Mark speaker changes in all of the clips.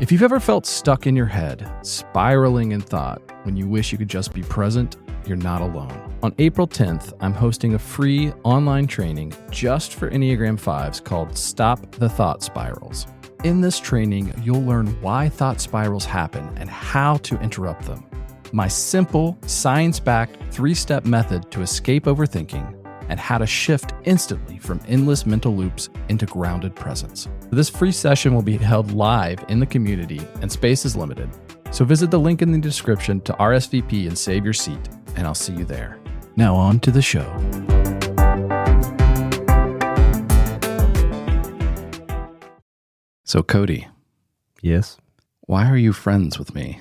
Speaker 1: If you've ever felt stuck in your head, spiraling in thought, when you wish you could just be present, you're not alone. On April 10th, I'm hosting a free online training just for Enneagram 5s called Stop the Thought Spirals. In this training, you'll learn why thought spirals happen and how to interrupt them. My simple, science-backed 3-step method to escape overthinking and how to shift instantly from endless mental loops into grounded presence. This free session will be held live in the community and space is limited. So visit the link in the description to RSVP and save your seat, and I'll see you there. Now on to the show. So Cody.
Speaker 2: Yes?
Speaker 1: Why are you friends with me?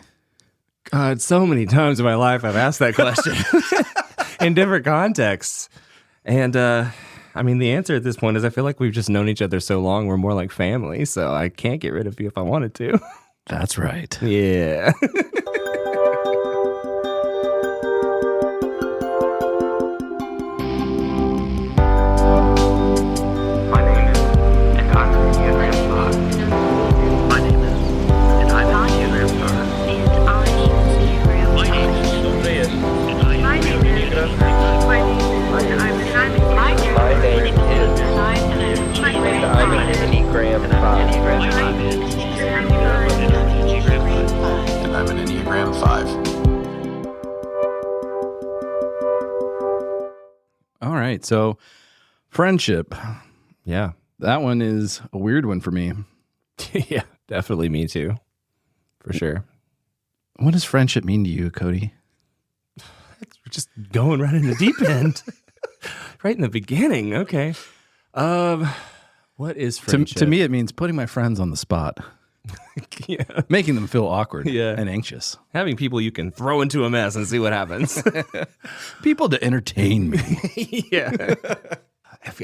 Speaker 2: God, so many times in my life I've asked that question in different contexts. And, I mean, the answer at this point is I feel like we've just known each other so long, we're more like family, so I can't get rid of you if I wanted to.
Speaker 1: That's right.
Speaker 2: Yeah.
Speaker 1: I'm an Enneagram 5. All right, so friendship.
Speaker 2: Yeah.
Speaker 1: That one is a weird one for me.
Speaker 2: Yeah, definitely me too. For sure.
Speaker 1: What does friendship mean to you, Cody?
Speaker 2: We're just going right in the deep end. Right in the beginning. Okay. What is friendship?
Speaker 1: To me, it means putting my friends on the spot.
Speaker 2: Yeah.
Speaker 1: Making them feel awkward
Speaker 2: Yeah.
Speaker 1: and anxious.
Speaker 2: Having people you can throw into a mess and see what happens.
Speaker 1: People to entertain me.
Speaker 2: Yeah.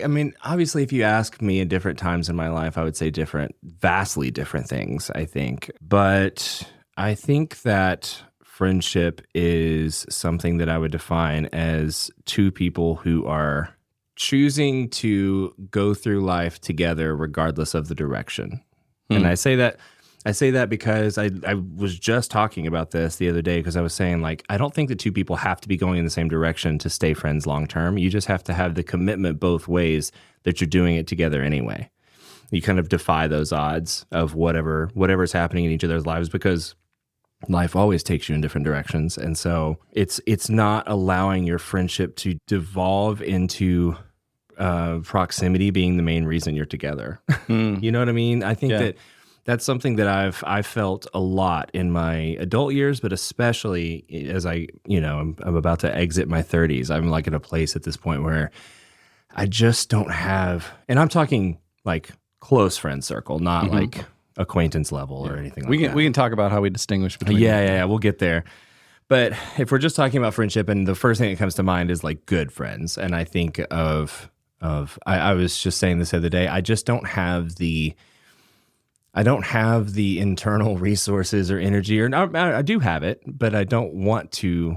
Speaker 2: I mean, obviously, if you ask me at different times in my life, I would say vastly different things, I think. But I think that friendship is something that I would define as two people who are choosing to go through life together regardless of the direction. And I say that because I was just talking about this the other day because I was saying, like, I don't think that two people have to be going in the same direction to stay friends long term. You just have to have the commitment both ways that you're doing it together anyway. You kind of defy those odds of whatever's happening in each other's lives because life always takes you in different directions. And so it's not allowing your friendship to devolve into proximity being the main reason you're together. You know what I mean? I think that's something that I've felt a lot in my adult years, but especially as I'm about to exit my 30s. I'm like at a place at this point where I just don't have, and I'm talking like close friend circle, not like acquaintance level or anything like that.
Speaker 1: We can talk about how we distinguish between
Speaker 2: Yeah, we'll get there. But if we're just talking about friendship, and the first thing that comes to mind is like good friends, and I think of I was just saying this the other day, I just don't have the internal resources or energy, or I do have it, but I don't want to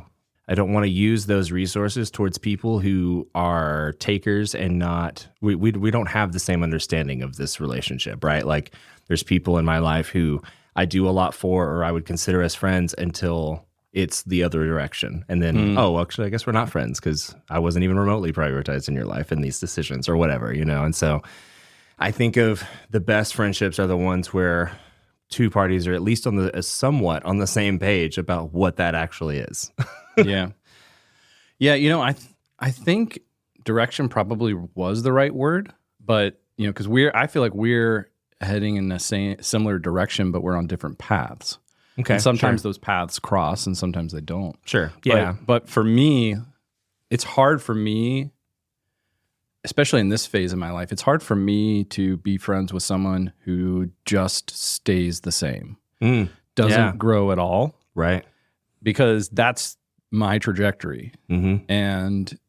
Speaker 2: use those resources towards people who are takers and not, we don't have the same understanding of this relationship, right? Like there's people in my life who I do a lot for, or I would consider as friends until it's the other direction. And then, actually, I guess we're not friends because I wasn't even remotely prioritized in your life in these decisions or whatever, And so I think of the best friendships are the ones where two parties are at least somewhat on the same page about what that actually is.
Speaker 1: Yeah. I think direction probably was the right word, but because I feel like we're heading in the similar direction, but we're on different paths.
Speaker 2: Okay.
Speaker 1: And sometimes those paths cross and sometimes they don't.
Speaker 2: Sure. Yeah.
Speaker 1: But for me, it's hard for me, especially in this phase of my life, it's hard for me to be friends with someone who just stays the same, doesn't grow at all.
Speaker 2: Right.
Speaker 1: Because that's my trajectory. And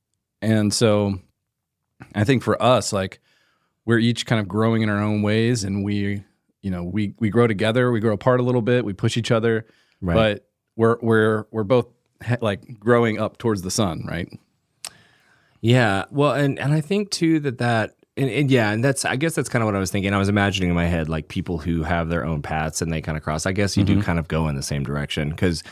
Speaker 1: so I think for us, like we're each kind of growing in our own ways, and we grow together, we grow apart a little bit, we push each other, but we're both like growing up towards the sun, right?
Speaker 2: Yeah. Well, and I think too that And yeah, and I guess that's kind of what I was thinking. I was imagining in my head like people who have their own paths and they kind of cross. I guess you do kind of go in the same direction, because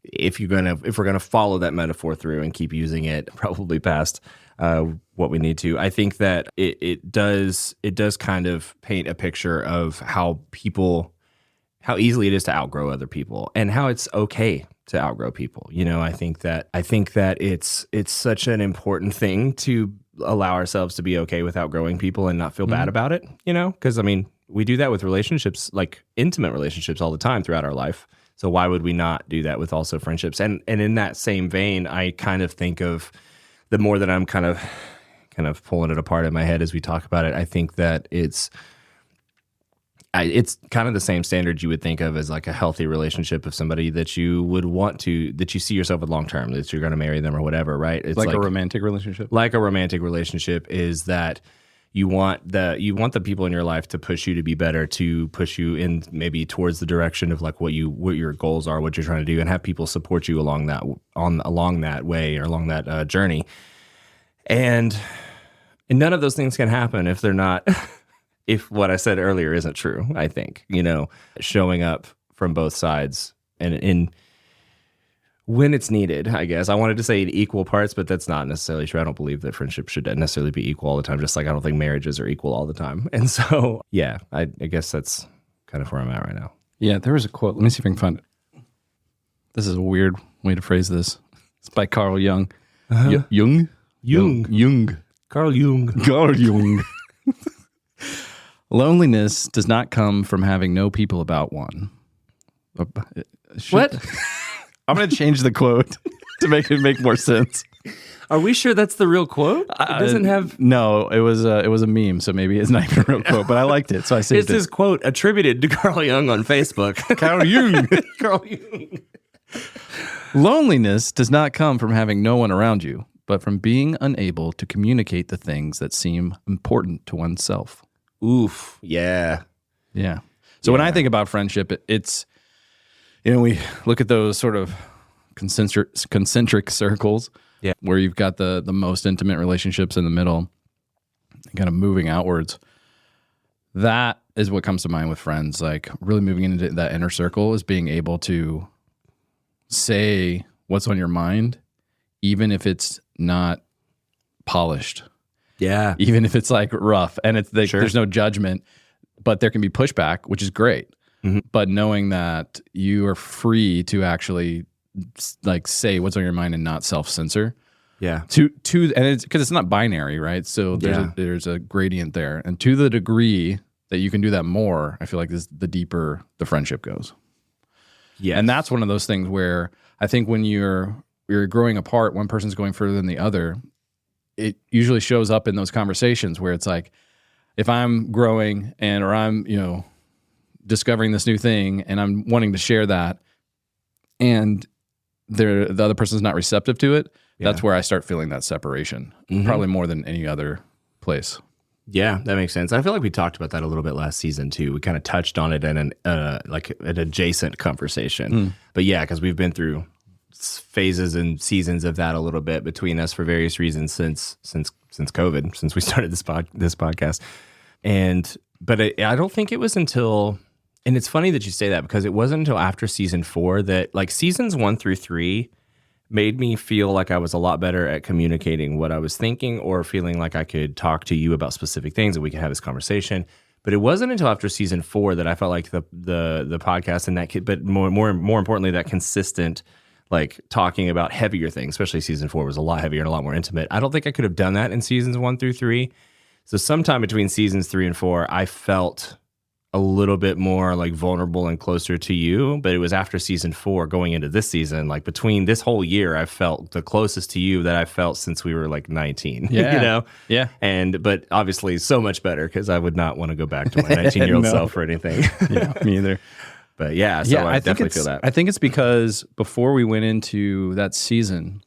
Speaker 2: if we're gonna follow that metaphor through and keep using it probably past what we need to, I think that it does kind of paint a picture of how easily it is to outgrow other people and how it's okay to outgrow people. I think that it's such an important thing to allow ourselves to be okay with outgrowing people and not feel bad about it, because we do that with relationships, like intimate relationships, all the time throughout our life. So why would we not do that with also friendships? And in that same vein, I kind of think of the more that I'm kind of pulling it apart in my head as we talk about it, I think that it's kind of the same standard you would think of as like a healthy relationship of somebody that you would that you see yourself with long term, that you're going to marry them or whatever, right? It's
Speaker 1: like a romantic relationship.
Speaker 2: Like a romantic relationship is that you want the people in your life to push you to be better, to push you in maybe towards the direction of like what your goals are, what you're trying to do, and have people support you along that way or along that journey. And none of those things can happen if they're not. If what I said earlier isn't true, I think, showing up from both sides and when it's needed, I guess. I wanted to say in equal parts, but that's not necessarily true. I don't believe that friendship should necessarily be equal all the time, just like I don't think marriages are equal all the time. And so, yeah, I guess that's kind of where I'm at right now.
Speaker 1: Yeah, there was a quote. Let me see if I can find it. This is a weird way to phrase this. It's by Carl Jung. Jung?
Speaker 2: Carl Jung.
Speaker 1: Carl Jung. Loneliness does not come from having no people about one.
Speaker 2: What?
Speaker 1: I'm going to change the quote to make it make more sense.
Speaker 2: Are we sure that's the real quote? It doesn't have...
Speaker 1: No, it was a meme, so maybe it's not even a real quote, but I liked it, so I saved it.
Speaker 2: It's his quote attributed to Carl Jung on Facebook.
Speaker 1: Carl Jung.
Speaker 2: Carl Jung.
Speaker 1: Loneliness does not come from having no one around you, but from being unable to communicate the things that seem important to oneself.
Speaker 2: Oof. Yeah.
Speaker 1: Yeah. So when I think about friendship, it's, we look at those sort of concentric circles, where you've got the most intimate relationships in the middle, kind of moving outwards. That is what comes to mind with friends. Like really moving into that inner circle is being able to say what's on your mind, even if it's not polished.
Speaker 2: Yeah.
Speaker 1: Even if it's like rough and it's there's no judgment, but there can be pushback, which is great. Mm-hmm. But knowing that you are free to actually like say what's on your mind and not self-censor.
Speaker 2: Yeah.
Speaker 1: And it's because it's not binary, right? So there's a gradient there. And to the degree that you can do that more, I feel like the deeper the friendship goes. Yeah. And that's one of those things where I think when you're growing apart, one person's going further than the other, it usually shows up in those conversations where it's like, if I'm growing or I'm, discovering this new thing and I'm wanting to share that and the other person's not receptive to it, that's where I start feeling that separation, probably more than any other place.
Speaker 2: Yeah, that makes sense. I feel like we talked about that a little bit last season too. We kind of touched on it in an adjacent conversation. But yeah, because we've been through phases and seasons of that a little bit between us for various reasons since COVID, since we started this podcast. But I don't think it was until, and it's funny that you say that because it wasn't until after season 4 that like seasons 1 through 3 made me feel like I was a lot better at communicating what I was thinking or feeling like I could talk to you about specific things and we could have this conversation. But it wasn't until after season 4 that I felt like the podcast and that, but more importantly, that consistent like talking about heavier things, especially season 4 was a lot heavier and a lot more intimate. I don't think I could have done that in seasons 1 through 3. So sometime between seasons 3 and 4, I felt a little bit more like vulnerable and closer to you. But it was after season 4 going into this season, like between this whole year, I felt the closest to you that I felt since we were like 19,
Speaker 1: Yeah.
Speaker 2: But obviously so much better because I would not want to go back to my 19-year-old self or anything.
Speaker 1: Yeah, me either.
Speaker 2: But yeah, so I definitely feel that.
Speaker 1: I think it's because before we went into that season,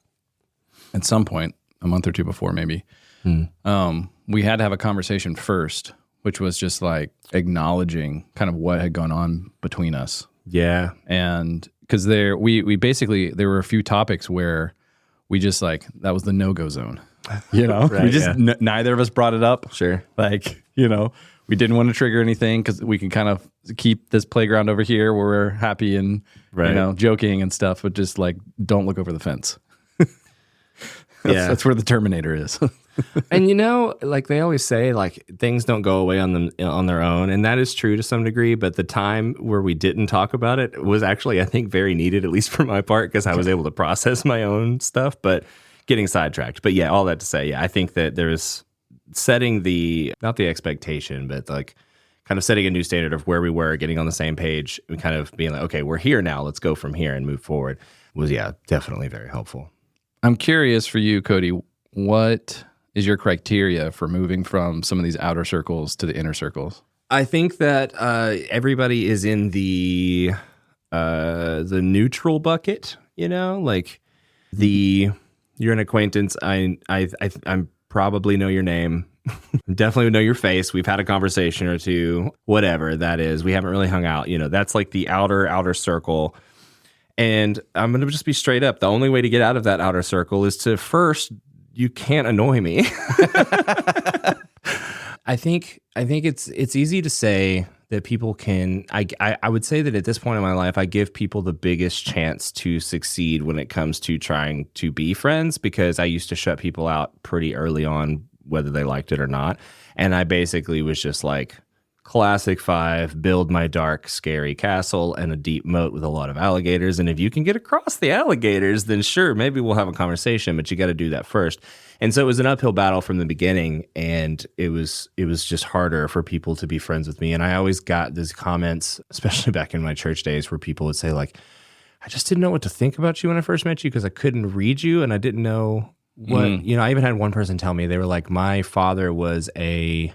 Speaker 1: at some point, a month or two before maybe, we had to have a conversation first, which was just like acknowledging kind of what had gone on between us.
Speaker 2: Yeah.
Speaker 1: And because we basically, there were a few topics where we just like, that was the no-go zone. You know,
Speaker 2: Right,
Speaker 1: we just
Speaker 2: yeah.
Speaker 1: neither of us brought it up.
Speaker 2: Sure.
Speaker 1: Like, you know, we didn't want to trigger anything because we can kind of keep this playground over here where we're happy and,
Speaker 2: Right.
Speaker 1: you know, joking and stuff, but just like, don't look over the fence. That's where the Terminator is.
Speaker 2: And you know, like they always say, like things don't go away on their own, and that is true to some degree. But the time where we didn't talk about it was actually, I think, very needed, at least for my part, because I was able to process my own stuff. But getting sidetracked. But yeah, all that to say, yeah, I think that there's setting not the expectation, but like kind of setting a new standard of where we were, getting on the same page, and kind of being like, okay, we're here now. Let's go from here and move forward. Was definitely very helpful.
Speaker 1: I'm curious for you, Cody, what is your criteria for moving from some of these outer circles to the inner circles?
Speaker 2: I think that everybody is in the neutral bucket, you know, like you're an acquaintance. I'm probably know your name. Definitely know your face. We've had a conversation or two, whatever that is. We haven't really hung out. You know, that's like the outer circle. And I'm going to just be straight up. The only way to get out of that outer circle is to first, you can't annoy me. I think it's easy to say that people can. I would say that at this point in my life, I give people the biggest chance to succeed when it comes to trying to be friends, because I used to shut people out pretty early on, whether they liked it or not. And I basically was just like, classic 5, build my dark, scary castle and a deep moat with a lot of alligators. And if you can get across the alligators, then sure, maybe we'll have a conversation, but you got to do that first. And so it was an uphill battle from the beginning, and it was just harder for people to be friends with me. And I always got these comments, especially back in my church days, where people would say like, I just didn't know what to think about you when I first met you because I couldn't read you and I didn't know what, you know, I even had one person tell me, they were like, my father was a,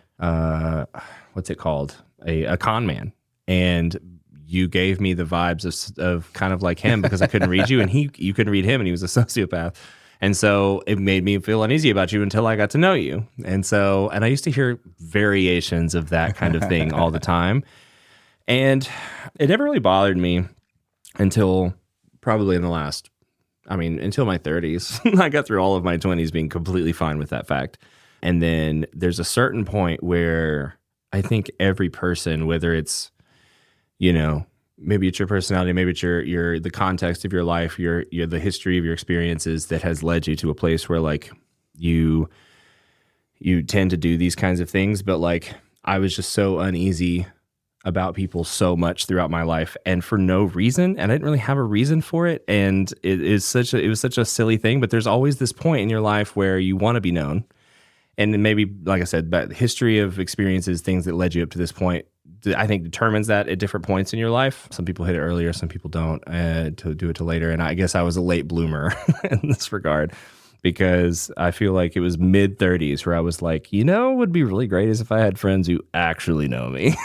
Speaker 2: what's it called? A con man. And you gave me the vibes of kind of like him because I couldn't read you and you couldn't read him and he was a sociopath. And so it made me feel uneasy about you until I got to know you. And I used to hear variations of that kind of thing all the time. And it never really bothered me until probably until my 30s. I got through all of my 20s being completely fine with that fact. And then there's a certain point where I think every person, whether it's, you know, maybe it's your personality, maybe it's your the context of your life, your the history of your experiences that has led you to a place where like you tend to do these kinds of things. But like I was just so uneasy about people so much throughout my life, and for no reason, and I didn't really have a reason for it. And it was such a silly thing. But there's always this point in your life where you want to be known. And maybe, like I said, but history of experiences, things that led you up to this point, I think determines that at different points in your life. Some people hit it earlier, some people don't to do it till later. And I guess I was a late bloomer in this regard, because I feel like it was mid-30s where I was like, you know, what would be really great is if I had friends who actually know me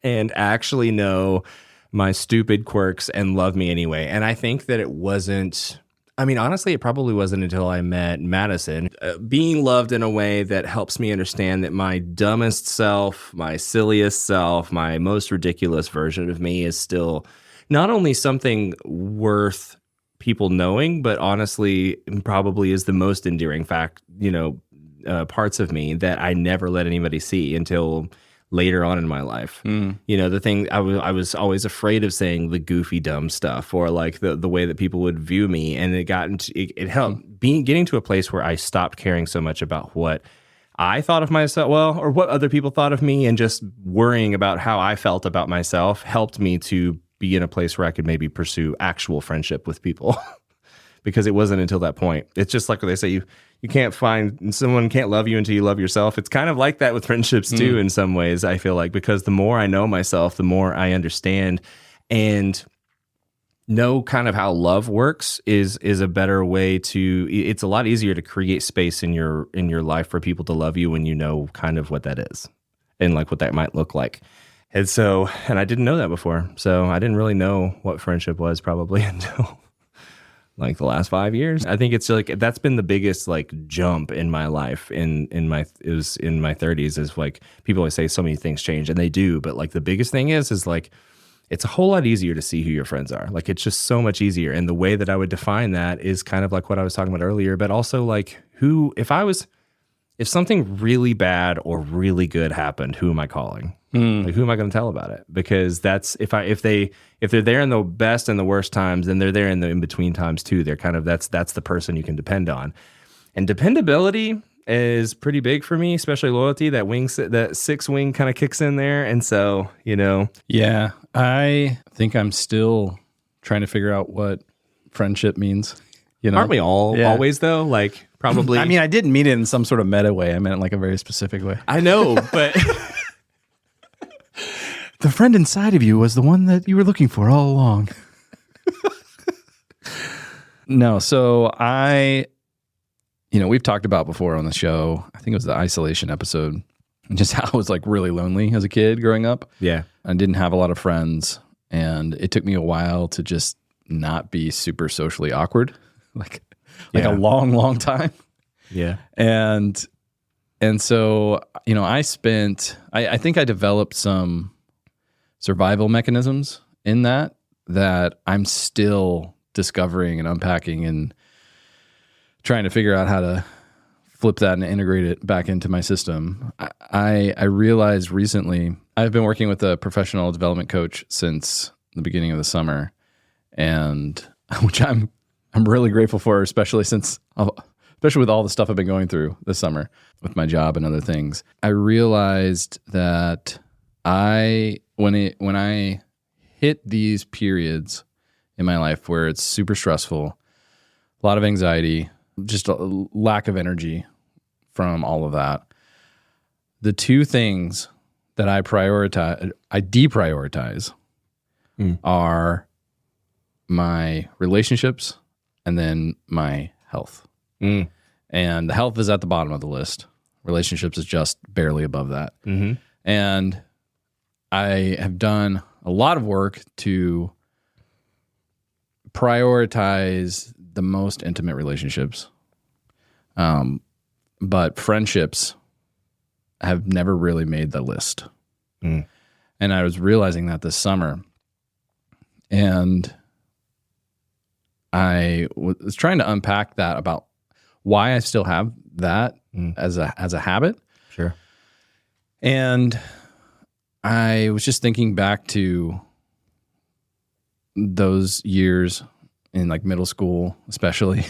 Speaker 2: and actually know my stupid quirks and love me anyway. And I think that it wasn't... I mean, honestly, it probably wasn't until I met Madison. Being loved in a way that helps me understand that my dumbest self, my silliest self, my most ridiculous version of me is still not only something worth people knowing, but honestly, probably is the most endearing fact, you know, parts of me that I never let anybody see until later on in my life. You know, the thing I was always afraid of saying the goofy, dumb stuff, or like the way that people would view me. And it helped getting to a place where I stopped caring so much about what I thought of myself, or what other people thought of me, and just worrying about how I felt about myself helped me to be in a place where I could maybe pursue actual friendship with people. Because it wasn't until that point. It's just like what they say, you can't find, someone can't love you until you love yourself. It's kind of like that with friendships too, in some ways, I feel like, because the more I know myself, the more I understand and know kind of how love works is a better way to, it's a lot easier to create space in your life for people to love you when you know kind of what that is and like what that might look like. And I didn't know that before. So I didn't really know what friendship was probably until like the last 5 years. I think it's like, that's been the biggest like jump in my life it was in my 30s, is like, people always say so many things change, and they do. But like the biggest thing is like, it's a whole lot easier to see who your friends are. Like, it's just so much easier. And the way that I would define that is kind of like what I was talking about earlier, but also like if something really bad or really good happened, who am I calling? Like, who am I going to tell about it? Because that's if they're there in the best and the worst times, then they're there in the in between times too. They're kind of that's the person you can depend on, and dependability is pretty big for me, especially loyalty. That six wing kind of kicks in there, and so
Speaker 1: Yeah, I think I'm still trying to figure out what friendship means.
Speaker 2: Aren't we all always though? Like probably.
Speaker 1: I mean, I didn't mean it in some sort of meta way. I meant it like a very specific way.
Speaker 2: I know, but
Speaker 1: the friend inside of you was the one that you were looking for all along. No, so we've talked about before on the show, I think it was the isolation episode, just how I was like really lonely as a kid growing up.
Speaker 2: Yeah.
Speaker 1: I didn't have a lot of friends, and it took me a while to just not be super socially awkward, like a long, long time.
Speaker 2: Yeah.
Speaker 1: And so, I think I developed some survival mechanisms in that I'm still discovering and unpacking and trying to figure out how to flip that and integrate it back into my system. I realized recently, I've been working with a professional development coach since the beginning of the summer, and which I'm really grateful for, especially with all the stuff I've been going through this summer with my job and other things. I realized that when I hit these periods in my life where it's super stressful, a lot of anxiety, just a lack of energy from all of that, the two things that I deprioritize are my relationships and then my health. And the health is at the bottom of the list. Relationships is just barely above that.
Speaker 2: Mm-hmm.
Speaker 1: And I have done a lot of work to prioritize the most intimate relationships. But friendships have never really made the list. And I was realizing that this summer. And I was trying to unpack that about why I still have that as a habit.
Speaker 2: Sure.
Speaker 1: And I was just thinking back to those years in like middle school, especially,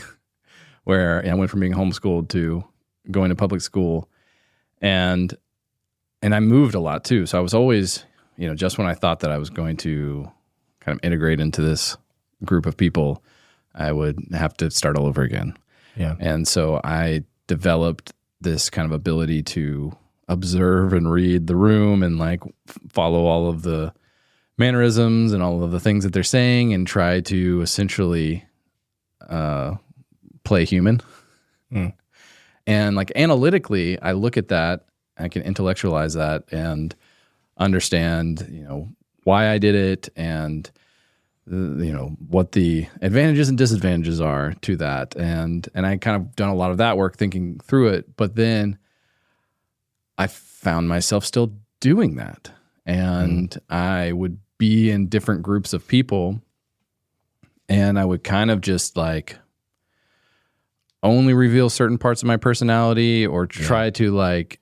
Speaker 1: where I went from being homeschooled to going to public school, and I moved a lot too. So I was always, just when I thought that I was going to kind of integrate into this group of people, I would have to start all over again.
Speaker 2: Yeah.
Speaker 1: And so I developed this kind of ability to observe and read the room and like follow all of the mannerisms and all of the things that they're saying and try to essentially play human. And like analytically, I look at that, I can intellectualize that and understand, why I did it and what the advantages and disadvantages are to that. And I kind of done a lot of that work thinking through it, but then I found myself still doing that. And I would be in different groups of people, and I would kind of just like only reveal certain parts of my personality or try to like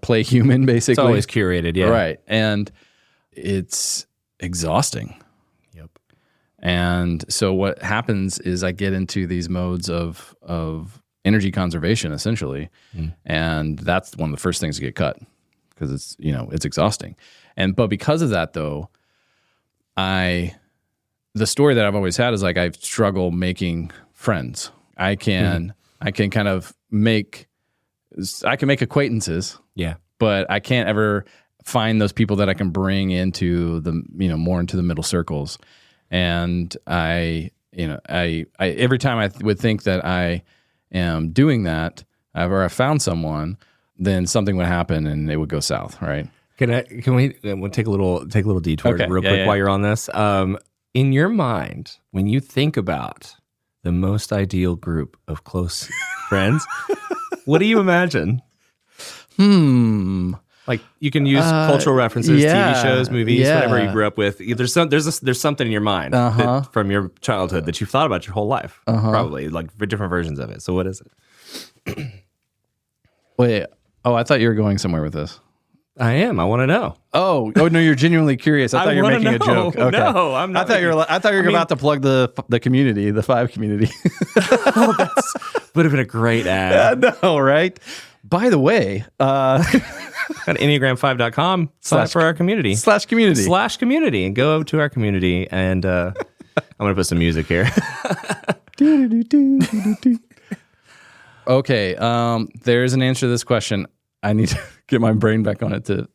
Speaker 1: play human, basically.
Speaker 2: It's always curated. Yeah.
Speaker 1: Right. And it's exhausting.
Speaker 2: Yep.
Speaker 1: And so what happens is I get into these modes of energy conservation, essentially. And that's one of the first things to get cut because it's, it's exhausting. But because of that though, the story that I've always had is like, I struggle making friends. I can kind of make acquaintances.
Speaker 2: Yeah.
Speaker 1: But I can't ever find those people that I can bring into the, more into the middle circles. And I every time I would think that I am doing that, or I found someone, then something would happen and it would go south. Right.
Speaker 2: We'll take a little detour real quick while you're on this. In your mind, when you think about the most ideal group of close friends, what do you imagine? Like you can use cultural references, TV shows, movies, whatever you grew up with. There's something in your mind that, from your childhood that you've thought about your whole life, probably like different versions of it. So what is it?
Speaker 1: Wait. Oh, I thought you were going somewhere with this.
Speaker 2: I am. I want to know.
Speaker 1: Oh no, you're genuinely curious. I thought you were making a joke. Okay.
Speaker 2: No, I'm not.
Speaker 1: I thought you were about to plug the community, the 5 community.
Speaker 2: That would have been a great ad.
Speaker 1: I know, right? By the way,
Speaker 2: Got Enneagram5.com / for our community /community and go to our community and I'm gonna put some music here.
Speaker 1: Okay, there's an answer to this question. I need to get my brain back on it to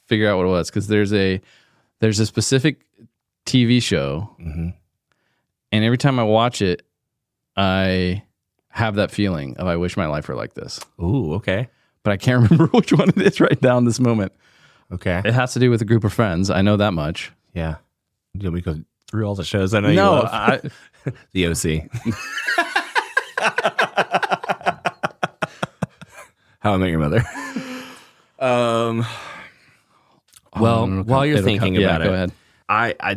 Speaker 1: figure out what it was, because there's a specific TV show, and every time I watch it, I have that feeling of I wish my life were like this.
Speaker 2: Ooh, okay.
Speaker 1: But I can't remember which one it is right now in this moment.
Speaker 2: Okay.
Speaker 1: It has to do with a group of friends. I know that much.
Speaker 2: Yeah. Do we go through all the shows I know you love? The OC. How I Met Your Mother. Well, while you're thinking about it,
Speaker 1: go ahead.
Speaker 2: I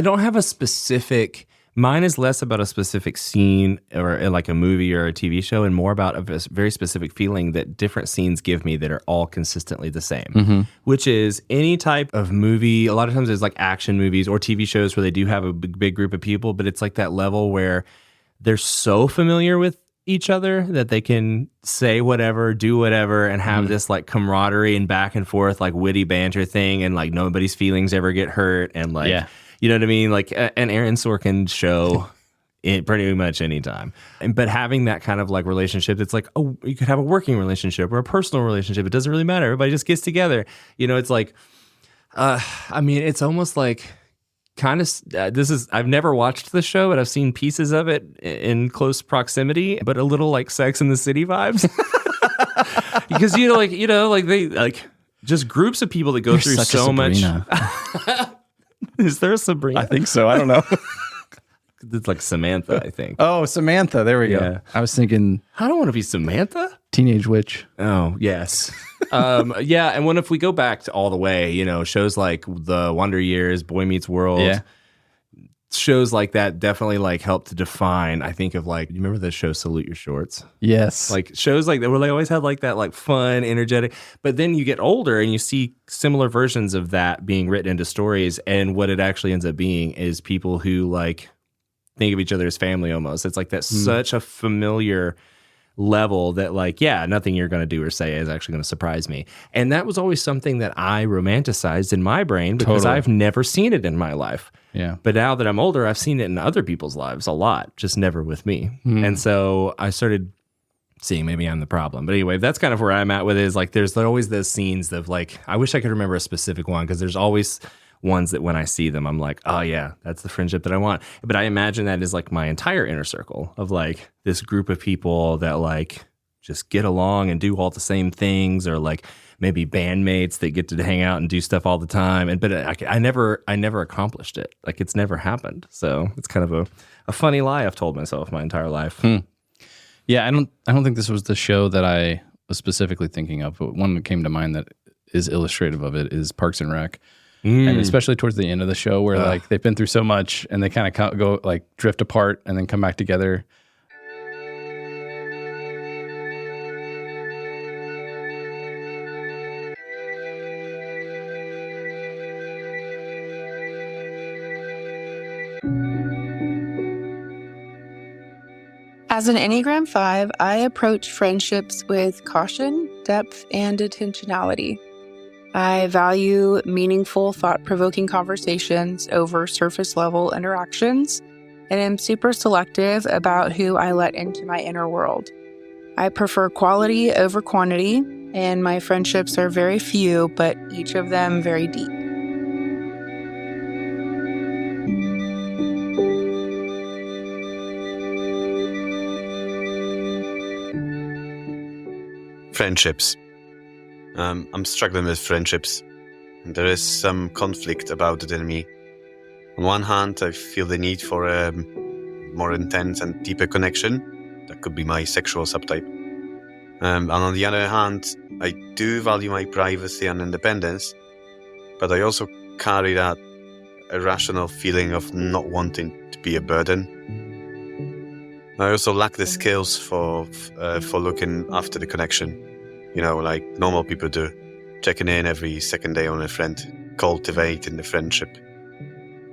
Speaker 2: don't have a specific. Mine is less about a specific scene or like a movie or a TV show, and more about a very specific feeling that different scenes give me that are all consistently the same, which is any type of movie. A lot of times there's like action movies or TV shows where they do have a big group of people, but it's like that level where they're so familiar with each other that they can say whatever, do whatever, and have this like camaraderie and back and forth, like witty banter thing, and like nobody's feelings ever get hurt, and like, you know what I mean? Like an Aaron Sorkin show pretty much anytime. But having that kind of like relationship, it's like, oh, you could have a working relationship or a personal relationship. It doesn't really matter. Everybody just gets together. You know, it's like, I mean, it's almost like, kind of I've never watched the show, but I've seen pieces of it in close proximity, but a little like Sex and the City vibes. Because like they like just groups of people that go through so much. Is there a Sabrina?
Speaker 1: I think so. I don't know.
Speaker 2: It's like Samantha, I think.
Speaker 1: Oh, Samantha. There we go. I was thinking,
Speaker 2: I don't want to be Samantha.
Speaker 1: Teenage Witch.
Speaker 2: Oh, yes. Yeah, and if we go back to all the way, shows like The Wonder Years, Boy Meets World, shows like that definitely like help to define, I think, of like, you remember the show Salute Your Shorts?
Speaker 1: Yes.
Speaker 2: Like shows like that where they always had like that like fun, energetic, but then you get older and you see similar versions of that being written into stories, and what it actually ends up being is people who like think of each other as family almost. It's like that's such a familiar level that like, yeah, nothing you're going to do or say is actually going to surprise me. And that was always something that I romanticized in my brain because I've never seen it in my life.
Speaker 1: Yeah.
Speaker 2: But now that I'm older, I've seen it in other people's lives a lot, just never with me. And so I started seeing maybe I'm the problem. But anyway, that's kind of where I'm at with it, is like there's always those scenes of like, I wish I could remember a specific one, because there's always ones that when I see them, I'm like, oh yeah, that's the friendship that I want. But I imagine that is like my entire inner circle of like this group of people that like just get along and do all the same things, or like maybe bandmates that get to hang out and do stuff all the time. But I never accomplished it. Like it's never happened. So it's kind of a funny lie I've told myself my entire life.
Speaker 1: Yeah, I don't think this was the show that I was specifically thinking of, but one that came to mind that is illustrative of it is Parks and Rec. And especially towards the end of the show where like they've been through so much and they kind of go like drift apart and then come back together.
Speaker 3: As an Enneagram 5, I approach friendships with caution, depth, and intentionality. I value meaningful, thought-provoking conversations over surface-level interactions, and am super selective about who I let into my inner world. I prefer quality over quantity, and my friendships are very few, but each of them very deep.
Speaker 4: Friendships. I'm struggling with friendships, and there is some conflict about it in me. On one hand, I feel the need for a more intense and deeper connection. That could be my sexual subtype. And on the other hand, I do value my privacy and independence, but I also carry that irrational feeling of not wanting to be a burden. I also lack the skills for looking after the connection, like normal people do, checking in every second day on a friend, cultivating the friendship.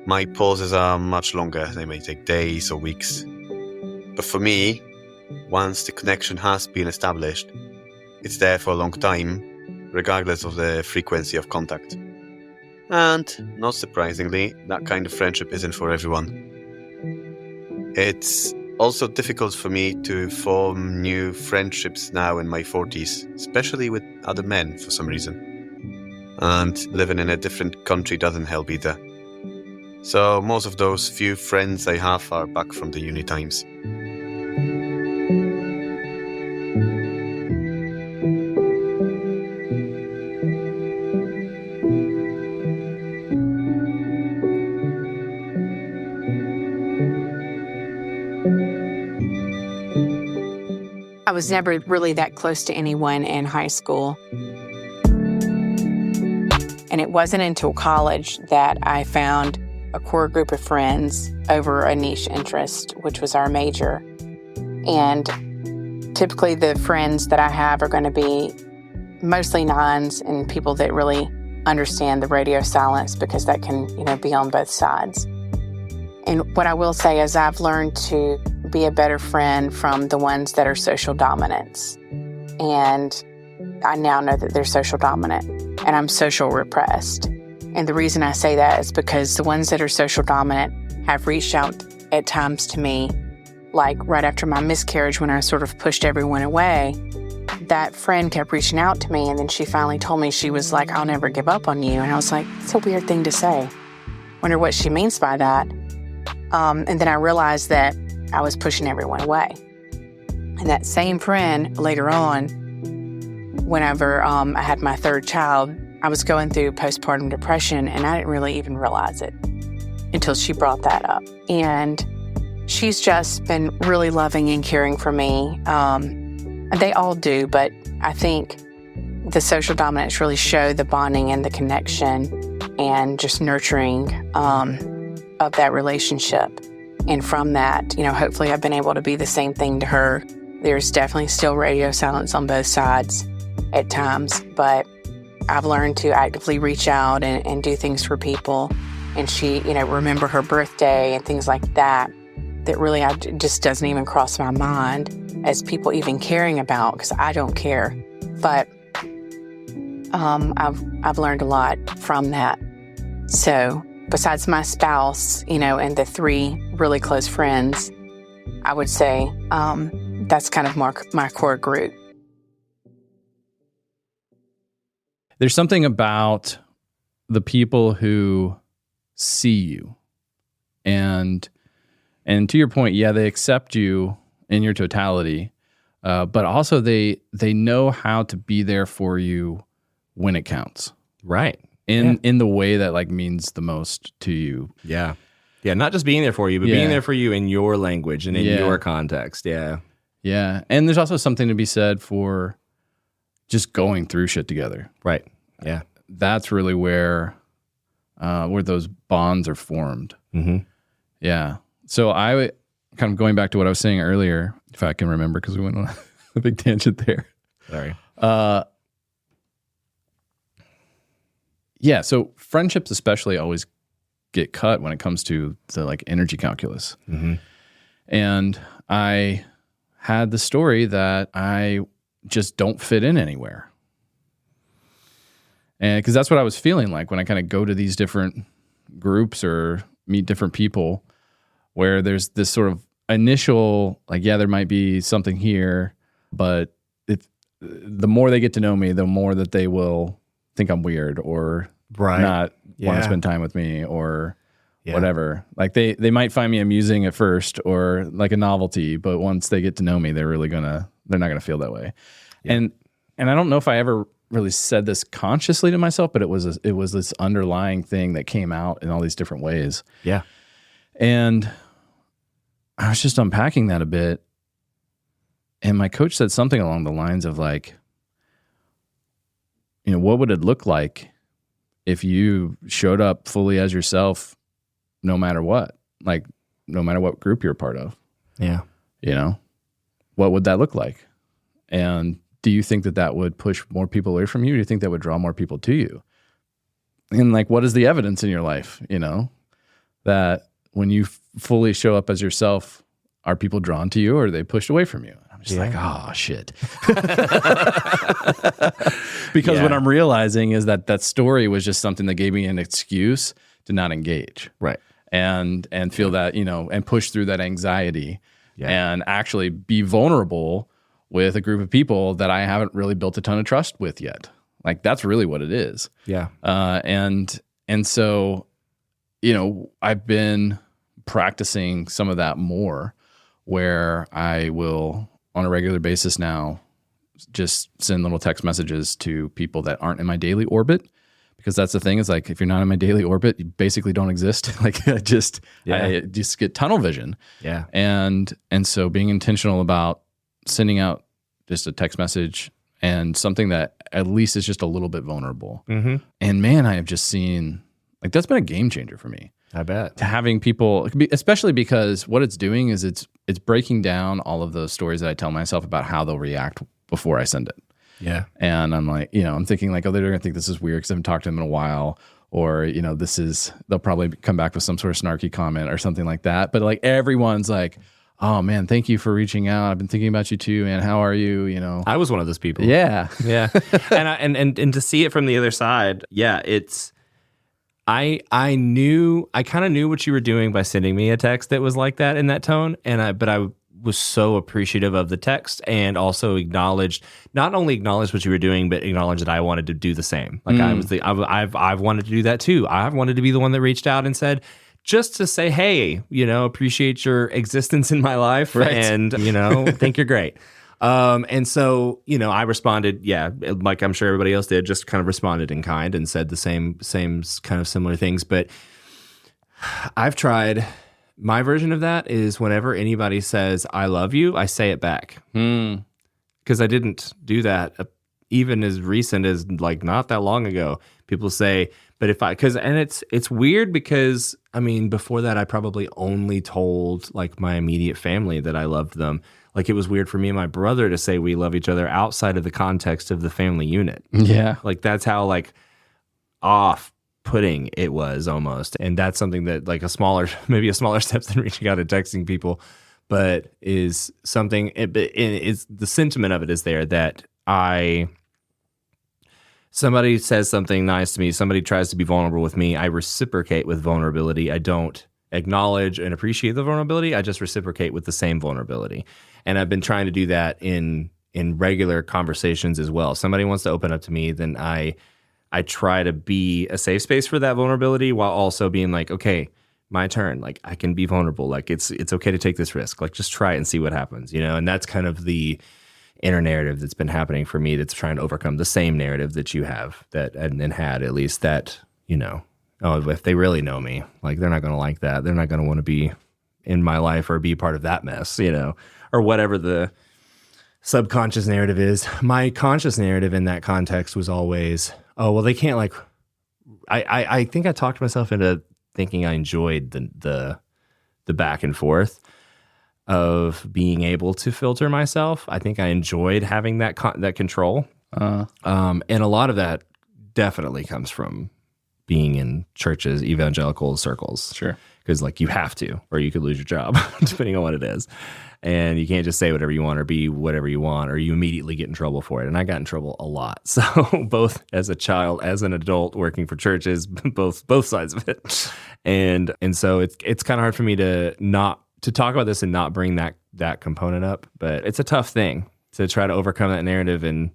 Speaker 4: My pauses are much longer. They may take days or weeks. But for me, once the connection has been established, it's there for a long time, regardless of the frequency of contact. And, not surprisingly, that kind of friendship isn't for everyone. It's also difficult for me to form new friendships now in my 40s, especially with other men for some reason. And living in a different country doesn't help either. So most of those few friends I have are back from the uni times.
Speaker 3: I was never really that close to anyone in high school. And it wasn't until college that I found a core group of friends over a niche interest, which was our major. And typically the friends that I have are going to be mostly nines and people that really understand the radio silence, because that can, be on both sides. And what I will say is I've learned to be a better friend from the ones that are social dominants. And I now know that they're social dominant, and I'm social repressed. And the reason I say that is because the ones that are social dominant have reached out at times to me, like right after my miscarriage when I sort of pushed everyone away. That friend kept reaching out to me, and then she finally told me, she was like, "I'll never give up on you." And I was like, it's a weird thing to say. Wonder what she means by that. And then I realized that I was pushing everyone away. And that same friend later on, whenever I had my third child, I was going through postpartum depression, and I didn't really even realize it until she brought that up. And she's just been really loving and caring for me. They all do, but I think the social dominants really show the bonding and the connection and just nurturing of that relationship. And from that, hopefully I've been able to be the same thing to her. There's definitely still radio silence on both sides at times, but I've learned to actively reach out and do things for people. And she, remember her birthday and things like that, that really just doesn't even cross my mind as people even caring about, because I don't care. But I've learned a lot from that. So besides my spouse, and the 3 really close friends, I would say that's kind of my core group.
Speaker 1: There's something about the people who see you, and to your point, yeah, they accept you in your totality, but also they know how to be there for you when it counts,
Speaker 2: Right.
Speaker 1: in the way that means the most to you.
Speaker 2: Yeah. Yeah, not just being there for you, but being there for you in your language and in your context. Yeah.
Speaker 1: Yeah, and there's also something to be said for just going through shit together.
Speaker 2: Right. Yeah.
Speaker 1: That's really where those bonds are formed.
Speaker 2: Mm-hmm.
Speaker 1: Yeah. So I kind of going back to what I was saying earlier, if I can remember, because we went on a big tangent there.
Speaker 2: Sorry.
Speaker 1: Yeah. So friendships especially always get cut when it comes to the energy calculus.
Speaker 2: Mm-hmm.
Speaker 1: And I had the story that I just don't fit in anywhere. And because that's what I was feeling like when I kind of go to these different groups or meet different people, where there's this sort of initial, there might be something here, but the more they get to know me, the more that they will think I'm weird or not want to spend time with me or whatever. They might find me amusing at first or like a novelty, but once they get to know me, they're not gonna feel that way. Yeah. And I don't know if I ever really said this consciously to myself, but it was this underlying thing that came out in all these different ways.
Speaker 2: Yeah.
Speaker 1: And I was just unpacking that a bit. And my coach said something along the lines of like, what would it look like if you showed up fully as yourself, no matter what, like no matter what group you're a part of?
Speaker 2: Yeah.
Speaker 1: What would that look like? And do you think that would push more people away from you? Do you think that would draw more people to you? And like, what is the evidence in your life, that when you fully show up as yourself, are people drawn to you or are they pushed away from you? I'm just like, oh, shit. Because what I'm realizing is that story was just something that gave me an excuse to not engage.
Speaker 2: Right.
Speaker 1: And feel that, and push through that anxiety and actually be vulnerable with a group of people that I haven't really built a ton of trust with yet. Like, that's really what it is.
Speaker 2: Yeah.
Speaker 1: And so, I've been practicing some of that more, where I will, on a regular basis now, just send little text messages to people that aren't in my daily orbit. Because that's the thing, is like, if you're not in my daily orbit, you basically don't exist. Like, I just get tunnel vision.
Speaker 2: Yeah.
Speaker 1: And so being intentional about sending out just a text message and something that at least is just a little bit vulnerable.
Speaker 2: Mm-hmm.
Speaker 1: And man, I have just seen, like, that's been a game changer for me.
Speaker 2: I bet.
Speaker 1: To having people, especially because what it's doing is it's breaking down all of those stories that I tell myself about how they'll react before I send it.
Speaker 2: Yeah.
Speaker 1: And I'm like, I'm thinking like, oh, they're going to think this is weird because I haven't talked to them in a while. Or, they'll probably come back with some sort of snarky comment or something like that. But like, everyone's like, oh man, thank you for reaching out. I've been thinking about you too, man. How are you?
Speaker 2: I was one of those people.
Speaker 1: Yeah.
Speaker 2: Yeah. and to see it from the other side, it's, I kind of knew what you were doing by sending me a text that was like that in that tone. But I was so appreciative of the text, and also not only acknowledged what you were doing, but acknowledged that I wanted to do the same. Like I've wanted to do that too. I've wanted to be the one that reached out and said, just to say, hey, appreciate your existence in my life, right. And, think you're great. And so, I responded, like I'm sure everybody else did, just kind of responded in kind and said the same kind of similar things. But I've tried, my version of that is whenever anybody says, I love you, I say it back. Because I didn't do that even as recent as like not that long ago. People say, but it's weird because, before that, I probably only told like my immediate family that I loved them. Like, it was weird for me and my brother to say we love each other outside of the context of the family unit.
Speaker 1: Yeah.
Speaker 2: Like, that's how like off-putting it was almost. And that's something that like maybe a smaller step than reaching out and texting people, but is something, it's the sentiment of it is there that somebody says something nice to me, somebody tries to be vulnerable with me, I reciprocate with vulnerability. I don't acknowledge and appreciate the vulnerability. I just reciprocate with the same vulnerability. And I've been trying to do that in regular conversations as well. If somebody wants to open up to me, then I try to be a safe space for that vulnerability, while also being like, okay, my turn. Like, I can be vulnerable. Like, it's okay to take this risk. Like, just try it and see what happens, And that's kind of the inner narrative that's been happening for me, that's trying to overcome the same narrative that you have, and had at least, that, oh, if they really know me, like, they're not going to like that. They're not going to want to be in my life or be part of that mess, or whatever the subconscious narrative is. My conscious narrative in that context was always, oh, well, they can't like, I think I talked myself into thinking I enjoyed the back and forth of being able to filter myself. I think I enjoyed having that control. And a lot of that definitely comes from being in churches, evangelical circles.
Speaker 1: Sure.
Speaker 2: Because like you have to, or you could lose your job, depending on what it is. And you can't just say whatever you want or be whatever you want, or you immediately get in trouble for it. And I got in trouble a lot. So both as a child, as an adult, working for churches, both sides of it. And so it's kind of hard for me to talk about this and not bring that component up. But it's a tough thing to try to overcome that narrative and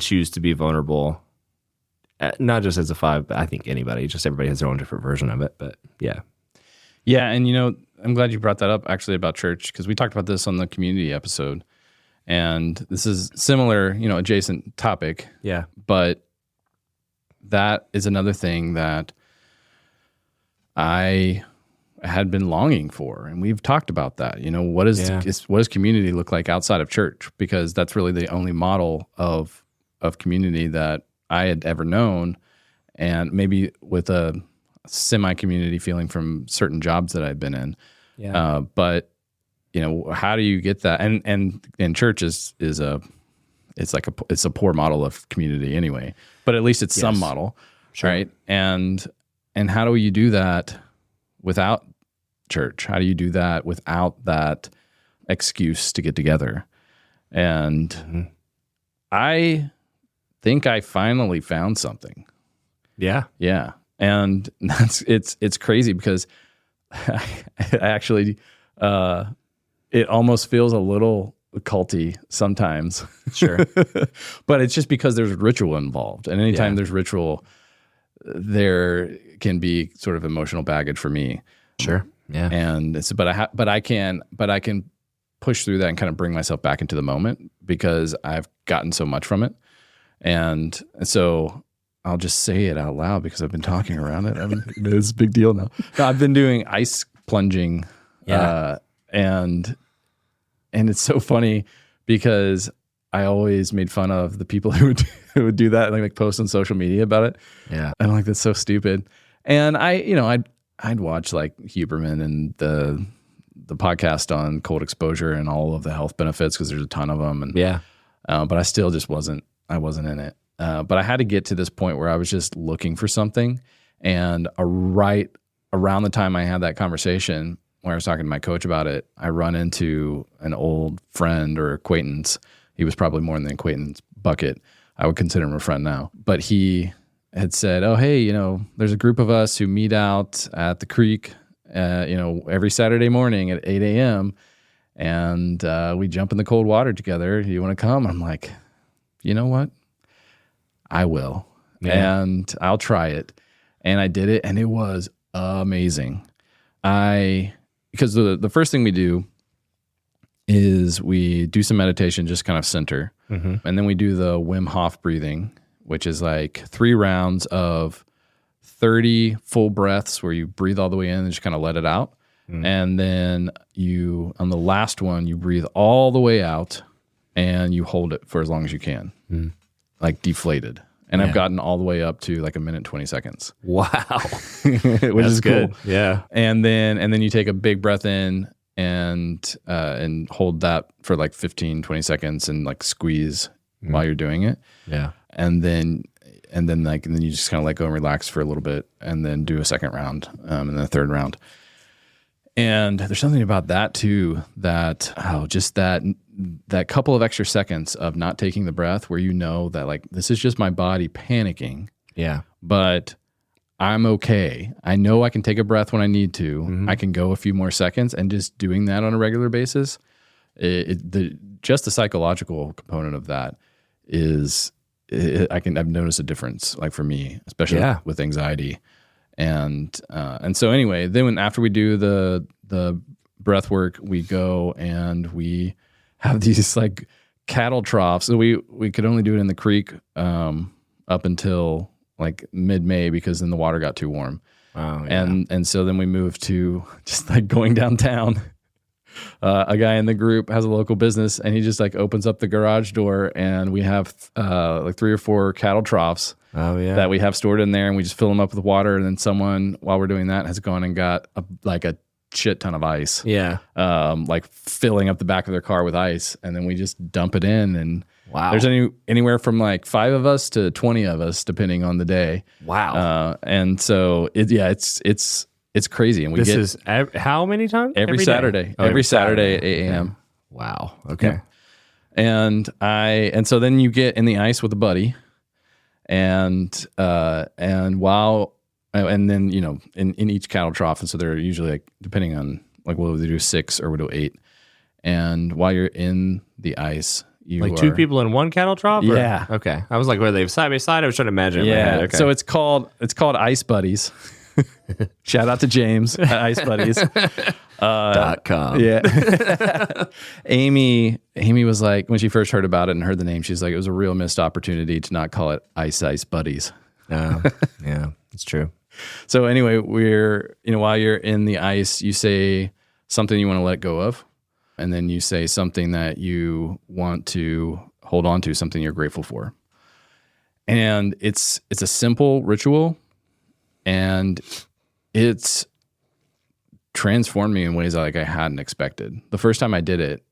Speaker 2: choose to be vulnerable. Not just as a 5, but I think anybody, just everybody has their own different version of it. But yeah.
Speaker 1: Yeah. And, I'm glad you brought that up actually about church, because we talked about this on the community episode. And this is similar, adjacent topic.
Speaker 2: Yeah.
Speaker 1: But that is another thing that I had been longing for. And we've talked about that. What does community look like outside of church? Because that's really the only model of community that I had ever known, and maybe with a semi-community feeling from certain jobs that I've been in.
Speaker 2: Yeah.
Speaker 1: But how do you get that? And church is a poor model of community anyway. But at least it's some model,
Speaker 2: sure.
Speaker 1: Right? And how do you do that without church? How do you do that without that excuse to get together? And I think I finally found something.
Speaker 2: Yeah.
Speaker 1: Yeah. And it's crazy because I actually, it almost feels a little culty sometimes.
Speaker 2: Sure.
Speaker 1: But it's just because there's ritual involved. And anytime there's ritual, there can be sort of emotional baggage for me.
Speaker 2: Sure. Yeah.
Speaker 1: And but I can push through that and kind of bring myself back into the moment because I've gotten so much from it. And so I'll just say it out loud because I've been talking around it. It's a big deal now. No, I've been doing ice plunging.
Speaker 2: Yeah.
Speaker 1: And it's so funny because I always made fun of the people who would do that and like post on social media about it.
Speaker 2: Yeah.
Speaker 1: I'm like, that's so stupid. And I'd watch like Huberman and the podcast on cold exposure and all of the health benefits because there's a ton of them. And but I still just wasn't in it. But I had to get to this point where I was just looking for something. And right around the time I had that conversation where I was talking to my coach about it, I run into an old friend or acquaintance. He was probably more in the acquaintance bucket. I would consider him a friend now. But he had said, oh, hey, there's a group of us who meet out at the creek, every Saturday morning at 8 a.m. And we jump in the cold water together. Do you want to come? I'm like, you know what? I will. Yeah. And I'll try it. And I did it, and it was amazing. Because the first thing we do is we do some meditation, just kind of center. Mm-hmm. And then we do the Wim Hof breathing, which is like 3 rounds of 30 full breaths where you breathe all the way in and just kind of let it out. Mm. And then on the last one, you breathe all the way out and you hold it for as long as you can, like deflated. And I've gotten all the way up to like 1 minute, 20 seconds.
Speaker 2: Wow.
Speaker 1: Which is
Speaker 2: good.
Speaker 1: Cool.
Speaker 2: Yeah.
Speaker 1: And then you take a big breath in and hold that for like 15, 20 seconds and like squeeze while you're doing it.
Speaker 2: Yeah. And
Speaker 1: then you just kind of let go and relax for a little bit and then do a second round and then a third round. And there's something about that too, that couple of extra seconds of not taking the breath where that like, this is just my body panicking.
Speaker 2: Yeah.
Speaker 1: But I'm okay. I know I can take a breath when I need to. Mm-hmm. I can go a few more seconds, and just doing that on a regular basis, just the psychological component of that is, I've noticed a difference, like for me, especially with anxiety. And so anyway, then after we do the breath work, we go and we have these like cattle troughs. So we could only do it in the creek up until like mid-May because then the water got too warm.
Speaker 2: Oh, yeah.
Speaker 1: And so then we moved to just like going downtown. A guy in the group has a local business, and he just like opens up the garage door, and we have like 3 or 4 cattle troughs that we have stored in there, and we just fill them up with water. And then someone, while we're doing that, has gone and got a shit ton of ice.
Speaker 2: Yeah.
Speaker 1: Like filling up the back of their car with ice, and then we just dump it in. And
Speaker 2: wow,
Speaker 1: there's anywhere from like 5 of us to 20 of us, depending on the day.
Speaker 2: Wow.
Speaker 1: And so it's crazy. And
Speaker 2: this is how many times?
Speaker 1: Every Saturday. Every Saturday at 8 a.m.
Speaker 2: Yeah. Wow. Okay.
Speaker 1: Yeah. And so then you get in the ice with a buddy, and then in each cattle trough, and so they're usually like, depending on like whether they do 6 or we'll do 8. And while you're in the ice,
Speaker 2: like 2 people in one cattle trough? Or?
Speaker 1: Yeah.
Speaker 2: Okay. I was like, were they side by side? I was trying to imagine it in my head. Okay.
Speaker 1: So it's called Ice Buddies. Shout out to James at Ice Buddies.
Speaker 2: .com.
Speaker 1: Yeah. Amy was like, when she first heard about it and heard the name, she's like, it was a real missed opportunity to not call it Ice Buddies.
Speaker 2: Yeah, it's true.
Speaker 1: So anyway, while you're in the ice, you say something you want to let go of, and then you say something that you want to hold on to, something you're grateful for. And it's a simple ritual, and it's transformed me in ways that I hadn't expected. The first time I did it,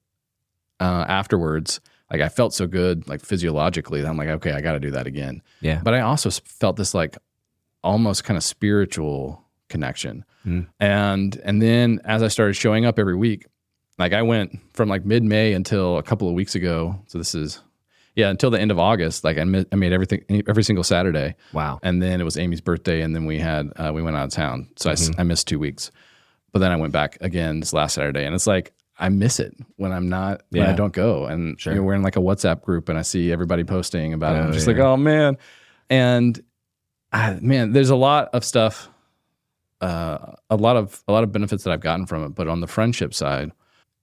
Speaker 1: afterwards, I felt so good, physiologically, that I'm like, okay, I got to do that again.
Speaker 2: Yeah.
Speaker 1: But I also felt this almost kind of spiritual connection. And then as I started showing up every week, I went from mid-May until a couple of weeks ago. So this is, until the end of August, I made everything every single Saturday.
Speaker 2: Wow. And
Speaker 1: And then it was Amy's birthday, and then we went out of town. So I missed 2 weeks. But then I went back again this last Saturday, and it's I miss it when I'm not, when I don't go. And we're in a WhatsApp group, and I see everybody posting about it. I'm just oh man. And there's a lot of stuff, a lot of benefits that I've gotten from it. But on the friendship side,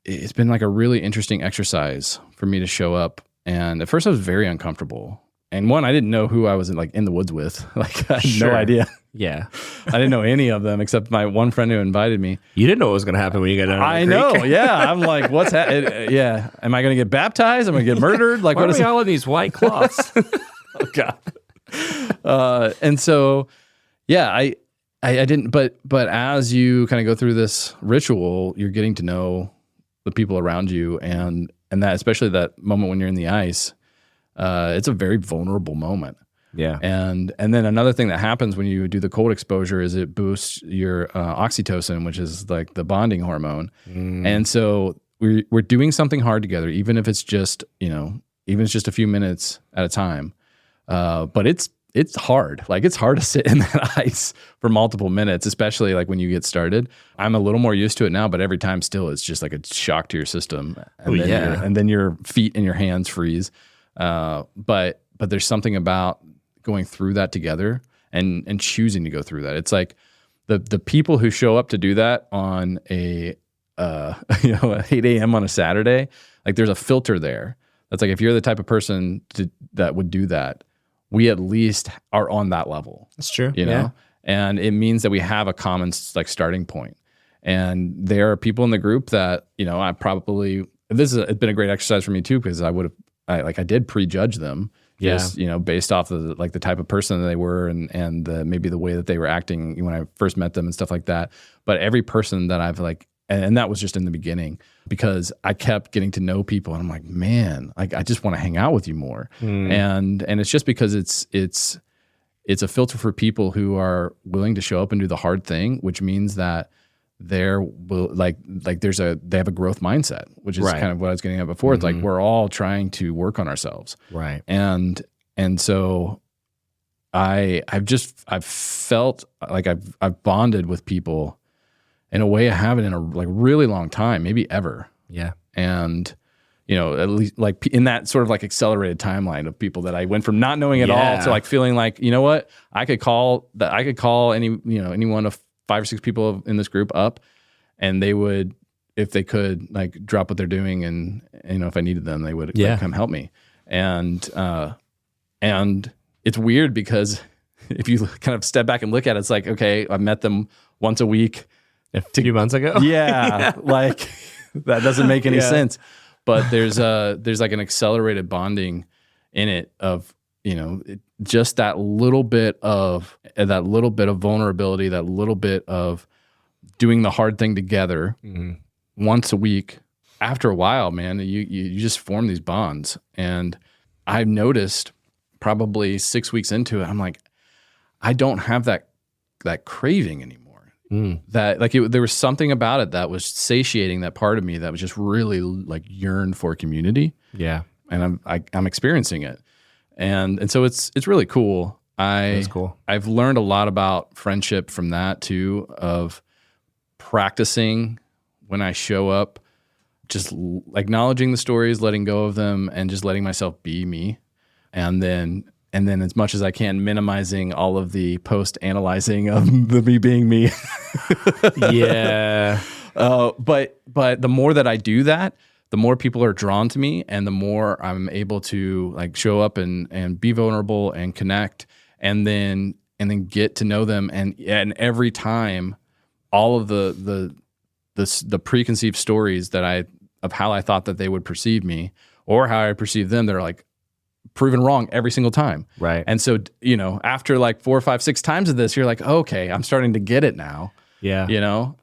Speaker 1: it's been a really interesting exercise for me to show up. And at first I was very uncomfortable. And one, I didn't know who I was in the woods with. I had no idea.
Speaker 2: Yeah.
Speaker 1: I didn't know any of them except my one friend who invited me.
Speaker 2: You didn't know what was going to happen when you got down to the
Speaker 1: I
Speaker 2: creek.
Speaker 1: know. Yeah. I'm like, what's happening? Yeah. Am I going to get baptized? Am I going to get murdered?
Speaker 2: Why are we all in these white cloths?
Speaker 1: Oh God. And so, I didn't, but as you kind of go through this ritual, you're getting to know the people around you, and that, especially that moment when you're in the ice, it's a very vulnerable moment.
Speaker 2: Yeah.
Speaker 1: And then another thing that happens when you do the cold exposure is it boosts your oxytocin, which is the bonding hormone. And so we're doing something hard together, even if it's just, a few minutes at a time. But it's hard. It's hard to sit in that ice for multiple minutes, especially when you get started. I'm a little more used to it now, but every time still, it's just a shock to your system. And then your feet and your hands freeze. But there's something about going through that together and choosing to go through that. It's the people who show up to do that on a 8 a.m. on a Saturday, there's a filter there. That's if you're the type of person that would do that, we at least are on that level.
Speaker 2: That's true.
Speaker 1: You know? And it means that we have a common starting point. And there are people in the group that, I probably, it's been a great exercise for me too, because I did prejudge them. Just, based off of the type of person that they were and maybe the way that they were acting when I first met them and stuff like that. But every person that I've and that was just in the beginning, because I kept getting to know people, and I'm like, man, I just want to hang out with you more. And it's just because it's a filter for people who are willing to show up and do the hard thing, which means that they have a growth mindset, which is kind of what I was getting at before. It's we're all trying to work on ourselves.
Speaker 2: Right.
Speaker 1: And so I've felt I've bonded with people in a way I haven't in a really long time, maybe ever.
Speaker 2: Yeah. And
Speaker 1: at least in that sort of accelerated timeline of people that I went from not knowing at all to feeling what, I could call anyone of 5 or 6 people in this group up, and they would, if they could, drop what they're doing, and if I needed them, they would come help me. And it's weird because if you kind of step back and look at it, it's okay, I met them once a week
Speaker 2: a few months ago.
Speaker 1: Yeah. That doesn't make any sense. But there's an accelerated bonding in it of, just that little bit of vulnerability, that little bit of doing the hard thing together once a week. After a while, man, you just form these bonds. And I've noticed probably 6 weeks into it, I'm like, I don't have that craving anymore. That there was something about it that was satiating that part of me that was just really yearned for community.
Speaker 2: Yeah.
Speaker 1: And I'm experiencing it. And so it's really cool.
Speaker 2: That's cool.
Speaker 1: I've learned a lot about friendship from that too, of practicing when I show up, just acknowledging the stories, letting go of them, and just letting myself be me. And then as much as I can, minimizing all of the post-analyzing of the me being me.
Speaker 2: Yeah.
Speaker 1: But the more that I do that, the more people are drawn to me, and the more I'm able to show up and be vulnerable and connect, and then and then get to know them. And every time, all of the preconceived stories of how I thought that they would perceive me or how I perceive them, they're like proven wrong every single time.
Speaker 2: Right.
Speaker 1: And so, after like 4, 5, 6 times of this, you're like, okay, I'm starting to get it now.
Speaker 2: Yeah.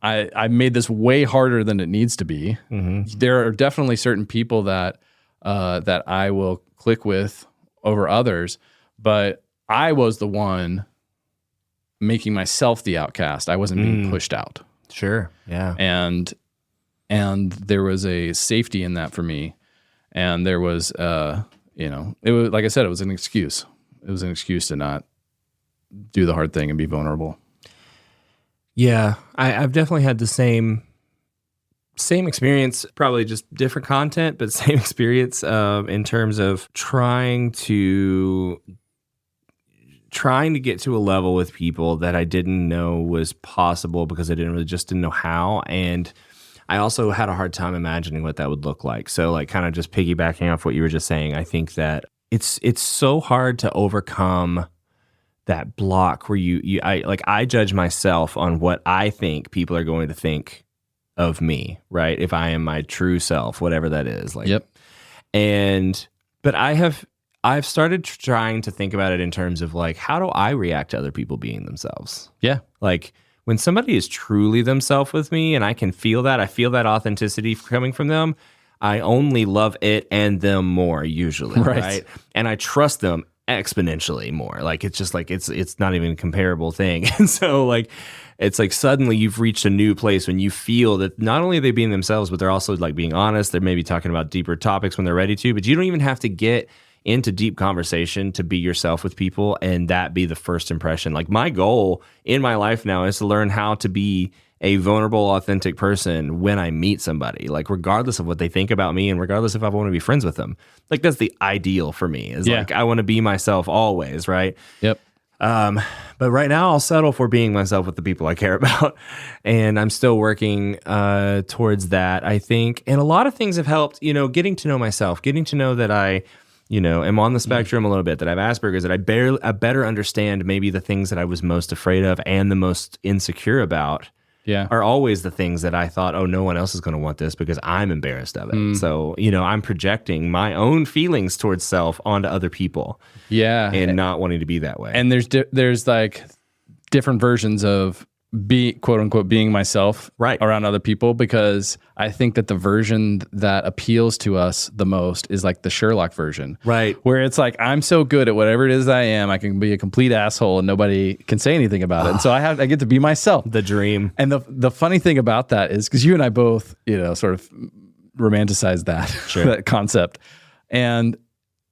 Speaker 1: I made this way harder than it needs to be. Mm-hmm. There are definitely certain people that I will click with over others, but I was the one making myself the outcast. I wasn't being pushed out.
Speaker 2: Sure. Yeah.
Speaker 1: And there was a safety in that for me. And there was, it was, like I said, it was an excuse. It was an excuse to not do the hard thing and be vulnerable.
Speaker 2: Yeah, I've definitely had the same experience, probably just different content, but same experience in terms of trying to get to a level with people that I didn't know was possible because I didn't know how. And I also had a hard time imagining what that would look like. So like kind of just piggybacking off what you were just saying, I think that it's so hard to overcome that block where I judge myself on what I think people are going to think of me, right? If I am my true self, whatever that is. Like,
Speaker 1: yep.
Speaker 2: But I've started trying to think about it in terms of like, how do I react to other people being themselves?
Speaker 1: Yeah.
Speaker 2: Like when somebody is truly themselves with me and I can feel that, I feel that authenticity coming from them, I only love it and them more usually, right? And I trust them exponentially more. Like it's just like it's not even a comparable thing. And so like it's like suddenly you've reached a new place when you feel that not only are they being themselves, but they're also like being honest. They're maybe talking about deeper topics when they're ready to, but you don't even have to get into deep conversation to be yourself with people and that be the first impression. Like my goal in my life now is to learn how to be a vulnerable, authentic person when I meet somebody, like regardless of what they think about me and regardless if I want to be friends with them. Like that's the ideal for me is like, I want to be myself always. Right.
Speaker 1: Yep.
Speaker 2: But right now I'll settle for being myself with the people I care about. And I'm still working, towards that, I think. And a lot of things have helped, getting to know myself, getting to know that I, am on the spectrum a little bit, that I have Asperger's, that I better understand maybe the things that I was most afraid of and the most insecure about. Are always the things that I thought, oh, no one else is going to want this because I'm embarrassed of it. So, I'm projecting my own feelings towards self onto other people.
Speaker 1: Yeah.
Speaker 2: And not wanting to be that way.
Speaker 1: And there's like different versions of quote unquote being myself around other people, because I think that the version that appeals to us the most is like the Sherlock version,
Speaker 2: right?
Speaker 1: Where it's like, I'm so good at whatever it is that I am, I can be a complete asshole and nobody can say anything about it. And so I get to be myself.
Speaker 2: The dream.
Speaker 1: And the funny thing about that is because you and I both, sort of romanticize that, that concept. And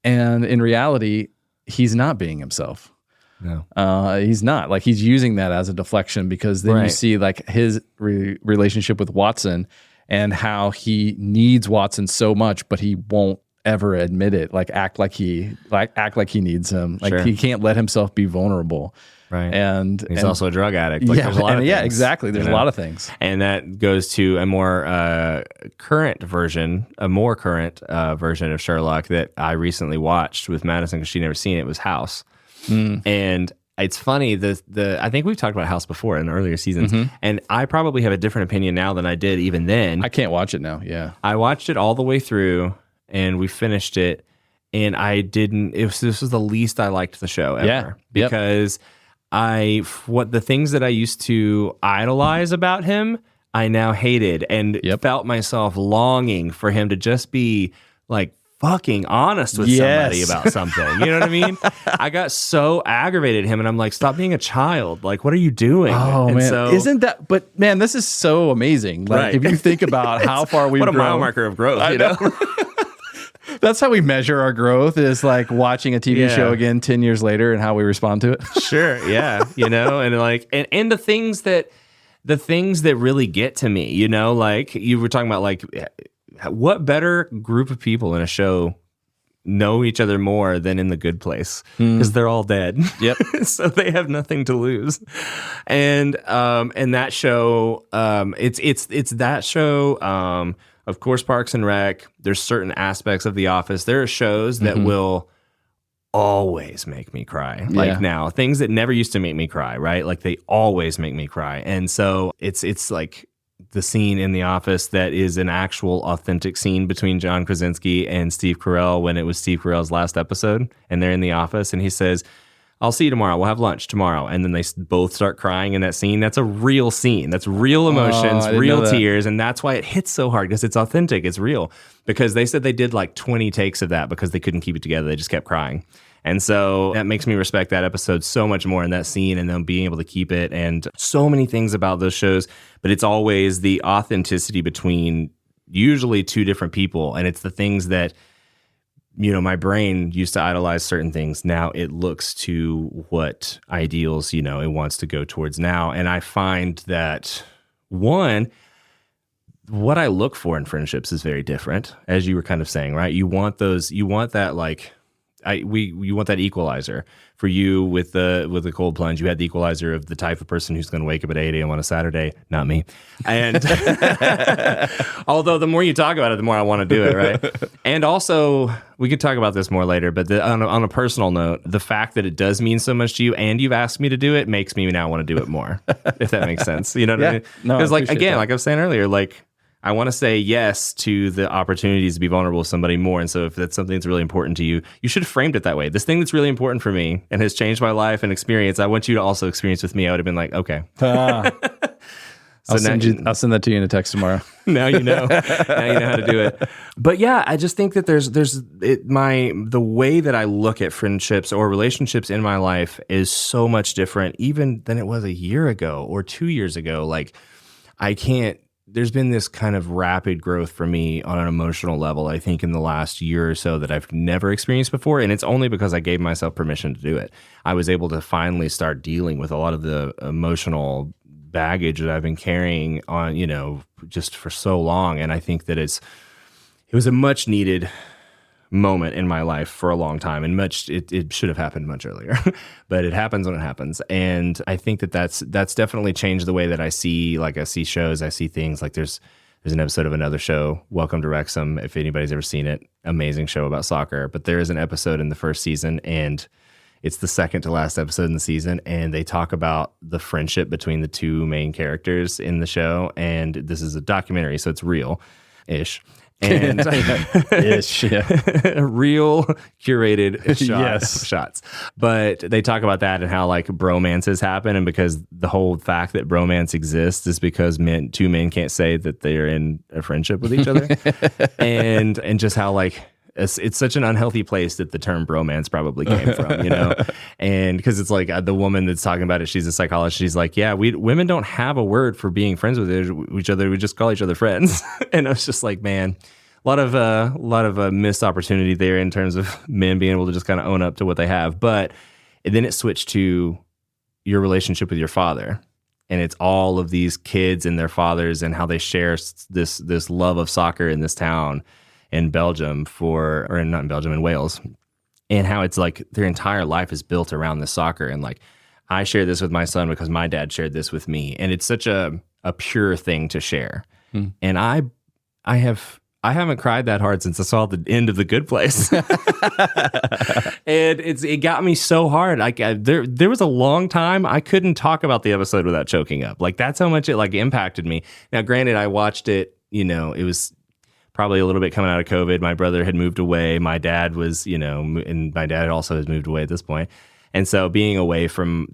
Speaker 1: in reality, he's not being himself.
Speaker 2: No,
Speaker 1: he's not. Like he's using that as a deflection, because then you see like his relationship with Watson and how he needs Watson so much, but he won't ever admit it. Like act like he needs him. Like he can't let himself be vulnerable.
Speaker 2: Right. And he's also a drug addict. Like there's a lot of things,
Speaker 1: exactly. There's a lot of things.
Speaker 2: And that goes to a more current version of Sherlock that I recently watched with Madison because she'd never seen it. It was House. And it's funny, I think we've talked about House before in earlier seasons, and I probably have a different opinion now than I did even then.
Speaker 1: I can't watch it now. Yeah.
Speaker 2: I watched it all the way through and we finished it, and this was the least I liked the show ever. Because the things that I used to idolize about him, I now hated and felt myself longing for him to just be like fucking honest with somebody about something. You know what I mean? I got so aggravated at him, and I'm like, stop being a child. Like, what are you doing?
Speaker 1: Oh, and man. Isn't that, but man, this is so amazing. Like, if you think about how far we've grown.
Speaker 2: What a mile marker of growth, you know?
Speaker 1: That's how we measure our growth, is like watching a TV show again 10 years later and how we respond to it.
Speaker 2: Sure. Yeah. And like, and the things that really get to me, like you were talking about, like, what better group of people in a show know each other more than in The Good Place? Because they're all dead.
Speaker 1: Yep.
Speaker 2: So they have nothing to lose. And that show, it's that show. Of course, Parks and Rec. There's certain aspects of The Office. There are shows that will always make me cry. Like now, things that never used to make me cry, right? Like they always make me cry. And so it's like the scene in The Office that is an actual authentic scene between John Krasinski and Steve Carell when it was Steve Carell's last episode and they're in the office and he says, I'll see you tomorrow. We'll have lunch tomorrow. And then they both start crying in that scene. That's a real scene. That's real emotions, real tears. And that's why it hits so hard because it's authentic. It's real. Because they said they did like 20 takes of that because they couldn't keep it together. They just kept crying. And so that makes me respect that episode so much more in that scene and them being able to keep it and so many things about those shows. But it's always the authenticity between usually two different people. And it's the things that, you know, my brain used to idolize certain things. Now it looks to what ideals, you know, it wants to go towards now. And I find that one, what I look for in friendships is very different, as you were kind of saying, right? You want that like, you want that equalizer. For you with the cold plunge, you had the equalizer of the type of person who's going to wake up at 8 a.m. on a Saturday, not me. And although the more you talk about it, the more I want to do it, right? And also, we could talk about this more later, but on a personal note, the fact that it does mean so much to you and you've asked me to do it makes me now want to do it more, if that makes sense. You know what I mean? Because like, again, like I was saying earlier, like, I want to say yes to the opportunities to be vulnerable with somebody more. And so if that's something that's really important to you, you should have framed it that way. This thing that's really important for me and has changed my life and experience, I want you to also experience with me. I would have been like, okay.
Speaker 1: I'll send that to you in a text tomorrow.
Speaker 2: Now you know. Now you know how to do it. But yeah, I just think that the way that I look at friendships or relationships in my life is so much different even than it was a year ago or 2 years ago. Like there's been this kind of rapid growth for me on an emotional level, I think, in the last year or so that I've never experienced before. And it's only because I gave myself permission to do it. I was able to finally start dealing with a lot of the emotional baggage that I've been carrying on, you know, just for so long. And I think that it was a much needed moment in my life for a long time, and it should have happened much earlier, but it happens when it happens. And I think that's definitely changed the way that I see shows, I see things. Like there's an episode of another show, Welcome to Wrexham, if anybody's ever seen it, amazing show about soccer. But there is an episode in the first season, and it's the second to last episode in the season, and they talk about the friendship between the two main characters in the show. And this is a documentary, so it's real-ish. And
Speaker 1: Ish, yeah.
Speaker 2: Real curated shots. But they talk about that and how like bromances happen, and because the whole fact that bromance exists is because two men can't say that they're in a friendship with each other. and just how like it's such an unhealthy place that the term bromance probably came from, you know? And because it's like the woman that's talking about it, she's a psychologist. She's like, yeah, women don't have a word for being friends with each other. We just call each other friends. And I was just like, man, a lot of missed opportunity there in terms of men being able to just kind of own up to what they have. But then it switched to your relationship with your father. And it's all of these kids and their fathers and how they share this love of soccer in this town in Belgium in Wales, and how it's like their entire life is built around this soccer. And like, I share this with my son because my dad shared this with me, and it's such a pure thing to share. And I haven't cried that hard since I saw the end of The Good Place. And it got me so hard. Like there was a long time I couldn't talk about the episode without choking up. Like that's how much it like impacted me. Now, granted, I watched it, you know, it was probably a little bit coming out of COVID. My brother had moved away. My dad was, you know, and my dad also has moved away at this point. And so being away from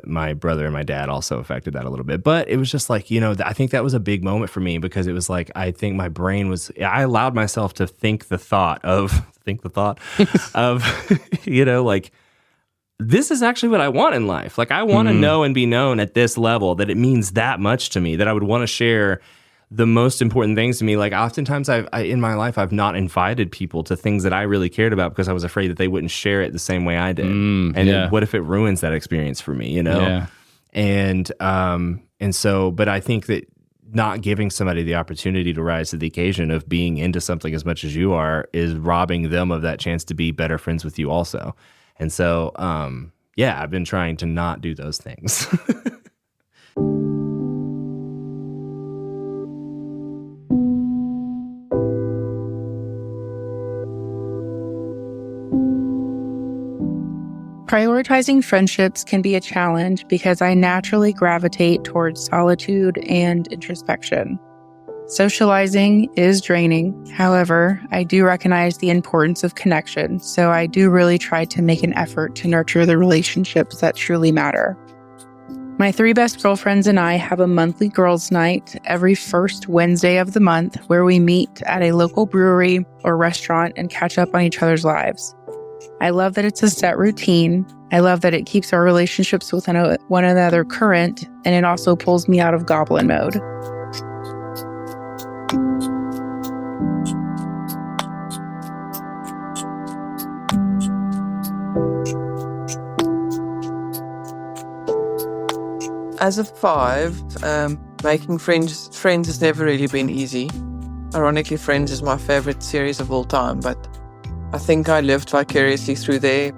Speaker 2: my brother and my dad also affected that a little bit. But it was just like, you know, I think that was a big moment for me because it was like, I think my brain I allowed myself to think the thought of, you know, like, this is actually what I want in life. Like, I want to know and be known at this level, that it means that much to me, that I would want to share the most important things to me. Like oftentimes in my life, I've not invited people to things that I really cared about because I was afraid that they wouldn't share it the same way I did. And what if it ruins that experience for me, you know? Yeah. And so, but I think that not giving somebody the opportunity to rise to the occasion of being into something as much as you are is robbing them of that chance to be better friends with you also. And so, I've been trying to not do those things.
Speaker 3: Prioritizing friendships can be a challenge because I naturally gravitate towards solitude and introspection. Socializing is draining. However, I do recognize the importance of connection, so I do really try to make an effort to nurture the relationships that truly matter. My 3 best girlfriends and I have a monthly girls' night every first Wednesday of the month where we meet at a local brewery or restaurant and catch up on each other's lives. I love that it's a set routine. I love that it keeps our relationships with one another current, and it also pulls me out of goblin mode.
Speaker 5: As a 5, making friends has never really been easy. Ironically, Friends is my favorite series of all time, but I think I lived vicariously through their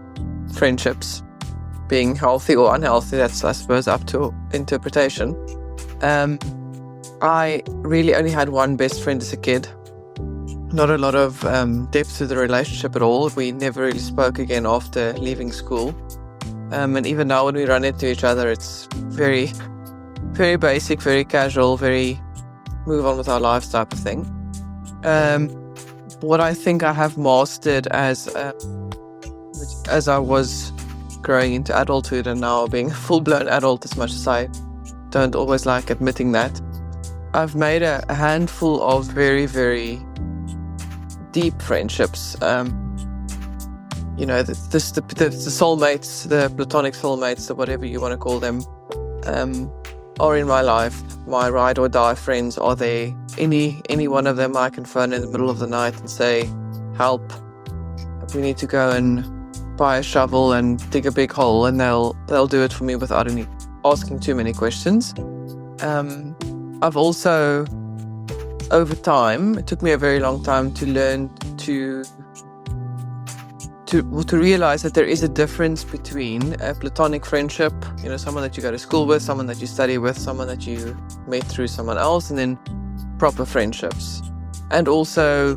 Speaker 5: friendships, being healthy or unhealthy. That's, I suppose, up to interpretation. I really only had one best friend as a kid. Not a lot of depth to the relationship at all. We never really spoke again after leaving school. And even now when we run into each other, it's very, very basic, very casual, very move on with our lives type of thing. What I think I have mastered as I was growing into adulthood and now being a full-blown adult, as much as I don't always like admitting that, I've made a handful of very, very deep friendships. The soulmates, the platonic soulmates, or whatever you want to call them, are in my life. My ride or die friends are there. Any one of them I can phone in the middle of the night and say, help, we need to go and buy a shovel and dig a big hole, and they'll do it for me without any asking too many questions. I've also, over time, it took me a very long time to learn to realize that there is a difference between a platonic friendship, someone that you go to school with, someone that you study with, someone that you met through someone else, and then proper friendships. And also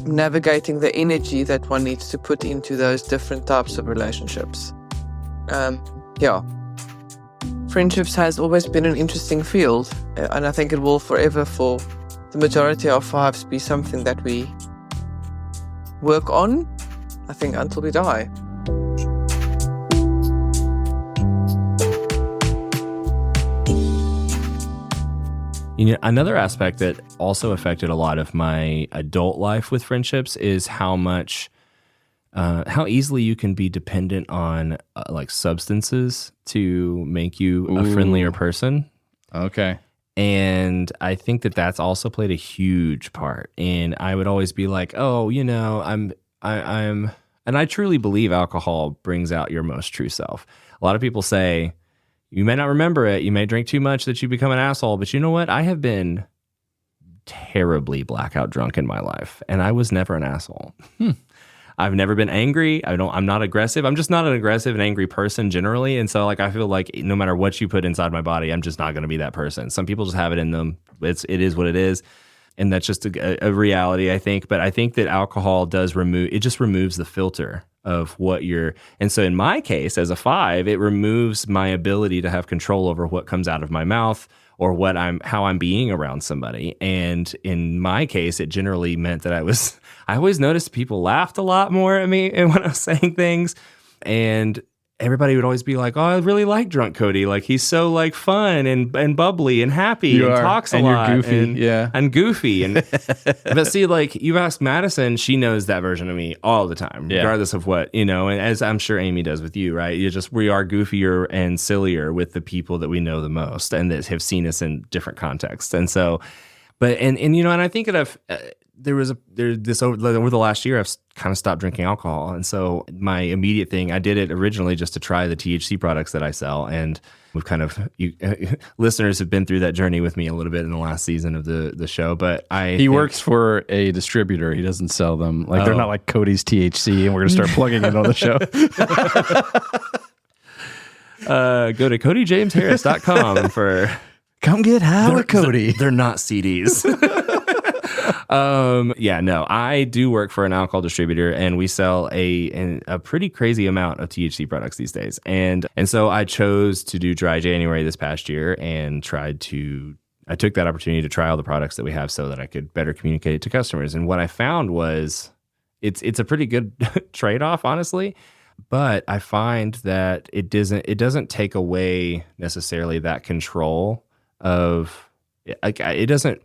Speaker 5: navigating the energy that one needs to put into those different types of relationships. Friendships has always been an interesting field, and I think it will forever, for the majority of 5s, be something that we work on, I think, until we die.
Speaker 2: Another aspect that also affected a lot of my adult life with friendships is how easily you can be dependent on like substances to make you a friendlier person.
Speaker 1: Okay.
Speaker 2: And I think that that's also played a huge part. And I would always be like, and I truly believe alcohol brings out your most true self. A lot of people say, you may not remember it, you may drink too much that you become an asshole, but you know what? I have been terribly blackout drunk in my life, and I was never an asshole. I've never been angry. I'm not aggressive. I'm just not an aggressive and angry person generally. And so I feel like no matter what you put inside my body, I'm just not going to be that person. Some people just have it in them. It is what it is. And that's just a reality, I think. But I think that alcohol just removes the filter of what you're. And so in my case, as a 5, it removes my ability to have control over what comes out of my mouth or how I'm being around somebody. And in my case, it generally meant that I always noticed people laughed a lot more at me when I was saying things. And everybody would always be like, oh, I really like drunk Cody. Like, he's so fun and bubbly and happy and talks a lot.
Speaker 1: You're goofy,
Speaker 2: and goofy. But see, you ask Madison, she knows that version of me all the time, regardless of what, and as I'm sure Amy does with you, right? We are goofier and sillier with the people that we know the most and that have seen us in different contexts. And so, and I think that over the last year, I've kind of stopped drinking alcohol. And so my immediate thing, I did it originally just to try the THC products that I sell. And we've listeners have been through that journey with me a little bit in the last season of the show. But he
Speaker 1: works for a distributor. He doesn't sell them. They're not like Cody's THC, and we're going to start plugging it on the show.
Speaker 2: Go to CodyJamesHarris.com for...
Speaker 1: Come get high with Cody.
Speaker 2: They're not CDs. Yeah, no, I do work for an alcohol distributor, and we sell a pretty crazy amount of THC products these days. And so I chose to do Dry January this past year and I took that opportunity to try all the products that we have so that I could better communicate it to customers. And what I found was it's a pretty good trade-off, honestly. But I find that it doesn't take away necessarily that control of, like, it doesn't.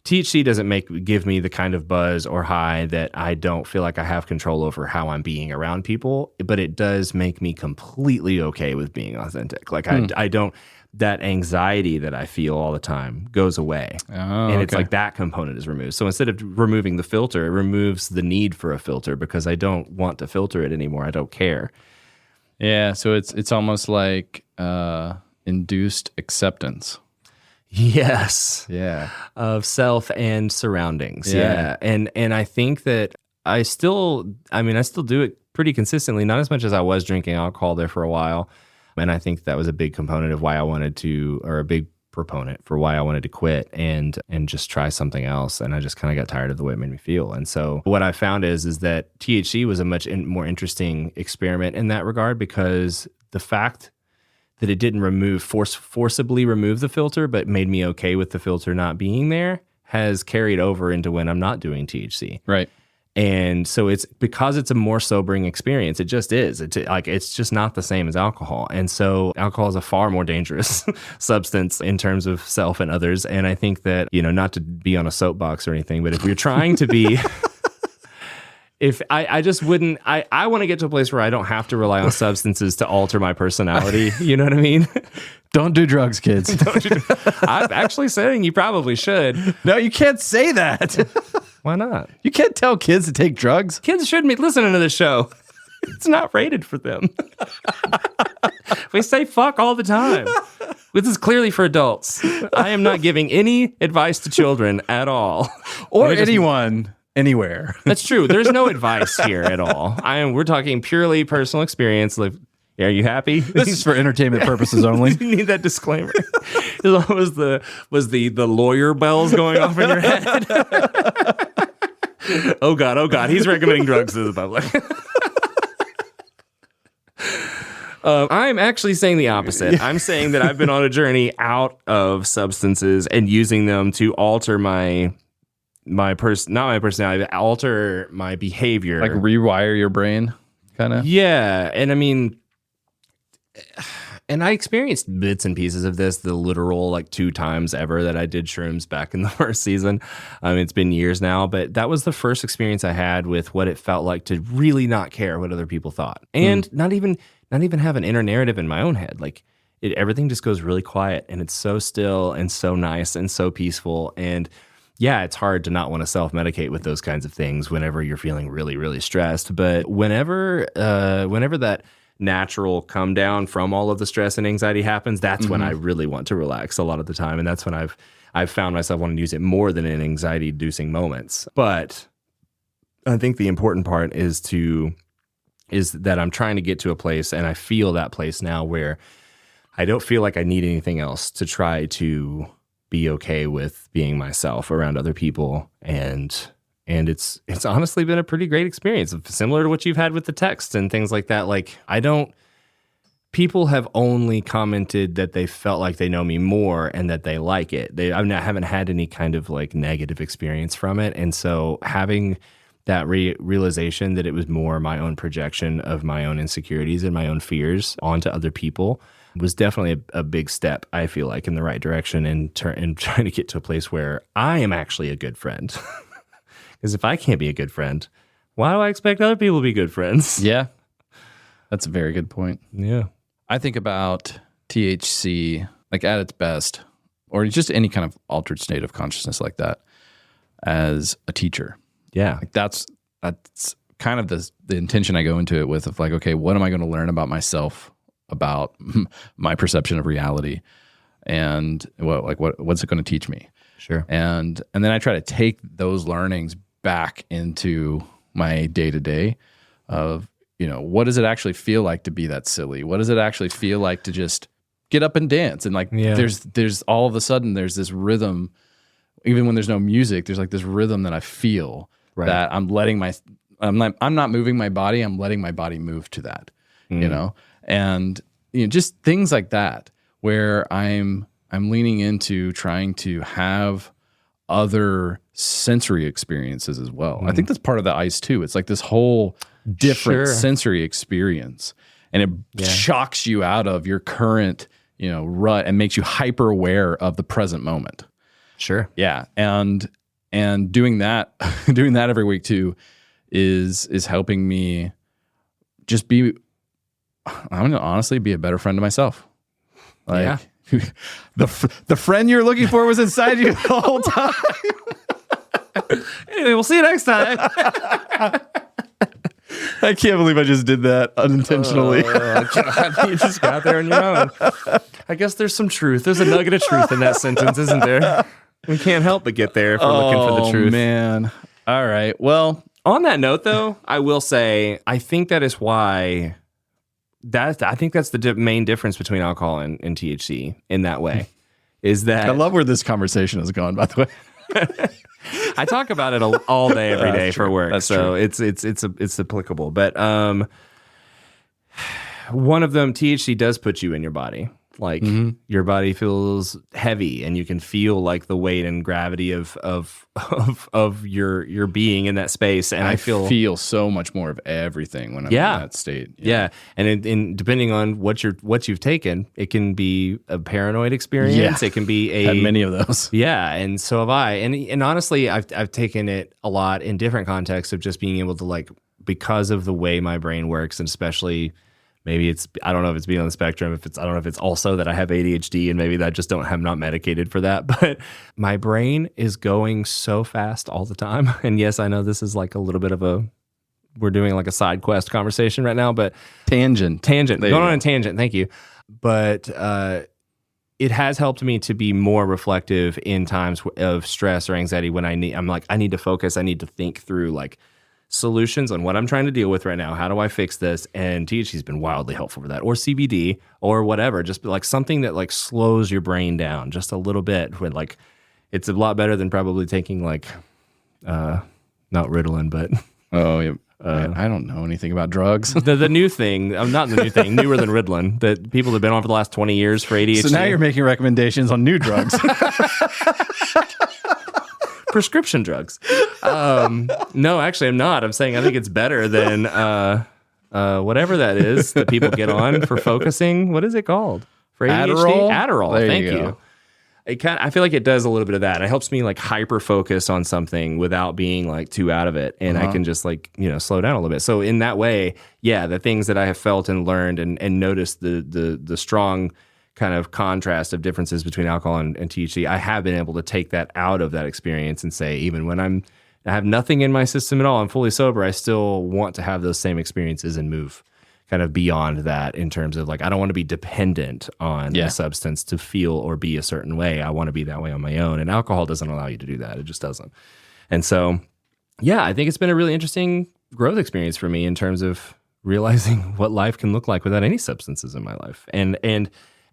Speaker 2: THC doesn't give me the kind of buzz or high that I don't feel like I have control over how I'm being around people, but it does make me completely okay with being authentic. Like I don't, that anxiety that I feel all the time goes away. And it's like that component is removed. So instead of removing the filter, it removes the need for a filter because I don't want to filter it anymore. I don't care.
Speaker 1: Yeah. So it's almost like induced acceptance.
Speaker 2: Yes.
Speaker 1: Yeah.
Speaker 2: Of self and surroundings. Yeah. And I think that I still do it pretty consistently, not as much as I was drinking alcohol there for a while. And I think that was a big component of why I wanted to, or a big proponent for why I wanted to quit and just try something else. And I just kind of got tired of the way it made me feel. And so what I found is that THC was a much more interesting experiment in that regard, because the fact that it didn't forcibly remove the filter, but made me okay with the filter not being there, has carried over into when I'm not doing THC.
Speaker 1: Right.
Speaker 2: And so it's because it's a more sobering experience. It just is. It's just not the same as alcohol. And so alcohol is a far more dangerous substance in terms of self and others. And I think that, not to be on a soapbox or anything, but if you're trying to be... If I just wouldn't, I want to get to a place where I don't have to rely on substances to alter my personality. You know what I mean?
Speaker 1: Don't do drugs, kids.
Speaker 2: I'm actually saying you probably should.
Speaker 1: No, you can't say that.
Speaker 2: Why not?
Speaker 1: You can't tell kids to take drugs.
Speaker 2: Kids shouldn't be listening to this show. It's not rated for them. We say fuck all the time. This is clearly for adults. I am not giving any advice to children at all.
Speaker 1: Or anyone. Anywhere.
Speaker 2: That's true. There's no advice here at all. We're talking purely personal experience. Like, are you happy?
Speaker 1: This is for entertainment purposes only.
Speaker 2: You need that disclaimer. Was the lawyer bells going off in your head? Oh God, he's recommending drugs to the public. I'm actually saying the opposite. I'm saying that I've been on a journey out of substances and using them to alter not my personality, but alter my behavior.
Speaker 1: Like rewire your brain, kind of?
Speaker 2: Yeah. And I mean, and I experienced bits and pieces of this, the literal 2 times ever that I did shrooms back in the first season. It's been years now, but that was the first experience I had with what it felt like to really not care what other people thought. And not even have an inner narrative in my own head. Everything just goes really quiet, and it's so still and so nice and so peaceful. And yeah, it's hard to not want to self-medicate with those kinds of things whenever you're feeling really, really stressed. But whenever that natural come down from all of the stress and anxiety happens, that's when I really want to relax a lot of the time. And that's when I've found myself wanting to use it more than in anxiety-inducing moments. But I think the important part is that I'm trying to get to a place, and I feel that place now, where I don't feel like I need anything else to try to be okay with being myself around other people. And it's honestly been a pretty great experience, similar to what you've had with the text and things like that. People have only commented that they felt like they know me more and that they like it. I haven't had any kind of negative experience from it. And so having that realization that it was more my own projection of my own insecurities and my own fears onto other people was definitely a big step, I feel like, in the right direction, and trying to get to a place where I am actually a good friend. Because if I can't be a good friend, why do I expect other people to be good friends?
Speaker 1: Yeah, that's a very good point.
Speaker 2: Yeah.
Speaker 1: I think about THC, at its best, or just any kind of altered state of consciousness like that, as a teacher.
Speaker 2: Yeah.
Speaker 1: That's kind of the intention I go into it with, of okay, what am I going to learn about myself, about my perception of reality, and what's it going to teach me?
Speaker 2: Sure.
Speaker 1: And then I try to take those learnings back into my day-to-day of, what does it actually feel like to be that silly? What does it actually feel like to just get up and dance? And there's all of a sudden there's this rhythm even when there's no music, there's like this rhythm that I feel that I'm not moving my body. I'm letting my body move to that, you know, and just things like that where I'm leaning into trying to have other sensory experiences as well. I think that's part of the ice too. It's like this whole different sensory experience, and it shocks you out of your current, rut and makes you hyper aware of the present moment.
Speaker 2: Sure.
Speaker 1: Yeah. And doing that every week too is helping me just I'm going to honestly be a better friend to myself. Like the friend you're looking for was inside you the whole time.
Speaker 2: Anyway, we'll see you next time.
Speaker 1: I can't believe I just did that unintentionally.
Speaker 2: God, you just got there on your own. I guess there's some truth. There's a nugget of truth in that sentence, isn't there? We can't help but get there if we're looking for the truth.
Speaker 1: Oh, man. All right. Well,
Speaker 2: on that note, though, I will say I think that is why I think that's the main difference between alcohol and THC in that way. Is that
Speaker 1: I love where this conversation has gone, by the way.
Speaker 2: I talk about it all day, every day for work.
Speaker 1: That's
Speaker 2: so
Speaker 1: true.
Speaker 2: it's applicable. But one of them, THC, does put you in your body. Like your body feels heavy, and you can feel like the weight and gravity of your being in that space. And I
Speaker 1: feel so much more of everything when I'm in that state.
Speaker 2: Yeah. And depending on what you've taken, it can be a paranoid experience.
Speaker 1: Yeah.
Speaker 2: It can be
Speaker 1: had many of those.
Speaker 2: Yeah, and so have I. And honestly, I've taken it a lot in different contexts of just being able to, like, because of the way my brain works, and especially maybe I don't know if it's being on the spectrum, I don't know if it's also that I have ADHD and maybe that just I'm not medicated for that, but my brain is going so fast all the time. And yes, I know this is like a little bit of we're doing like a side quest conversation right now, but
Speaker 1: Tangent.
Speaker 2: Going on a tangent. Thank you. But it has helped me to be more reflective in times of stress or anxiety when I need to focus. I need to think through like solutions on what I'm trying to deal with right now. How do I fix this? And THC's been wildly helpful for that, or CBD or whatever. Just like something that like slows your brain down just a little bit. When like it's a lot better than probably taking like not Ritalin, but
Speaker 1: I don't know anything about drugs.
Speaker 2: the new thing, not the new thing, newer than Ritalin that people have been on for the last 20 years for ADHD.
Speaker 1: So now you're making recommendations on new drugs.
Speaker 2: Prescription drugs. No, actually, I'm not. I'm saying I think it's better than whatever that is that people get on for focusing. What is it called? For ADHD? Adderall. Thank you. I feel like it does a little bit of that. It helps me like hyper focus on something without being like too out of it, and I can just like slow down a little bit. So in that way, the things that I have felt and learned and noticed the strong kind of contrast of differences between alcohol and THC, I have been able to take that out of that experience and say, even when I have nothing in my system at all, I'm fully sober, I still want to have those same experiences and move kind of beyond that in terms of like, I don't want to be dependent on a substance to feel or be a certain way. I want to be that way on my own. And alcohol doesn't allow you to do that. It just doesn't. And so, I think it's been a really interesting growth experience for me in terms of realizing what life can look like without any substances in my life. And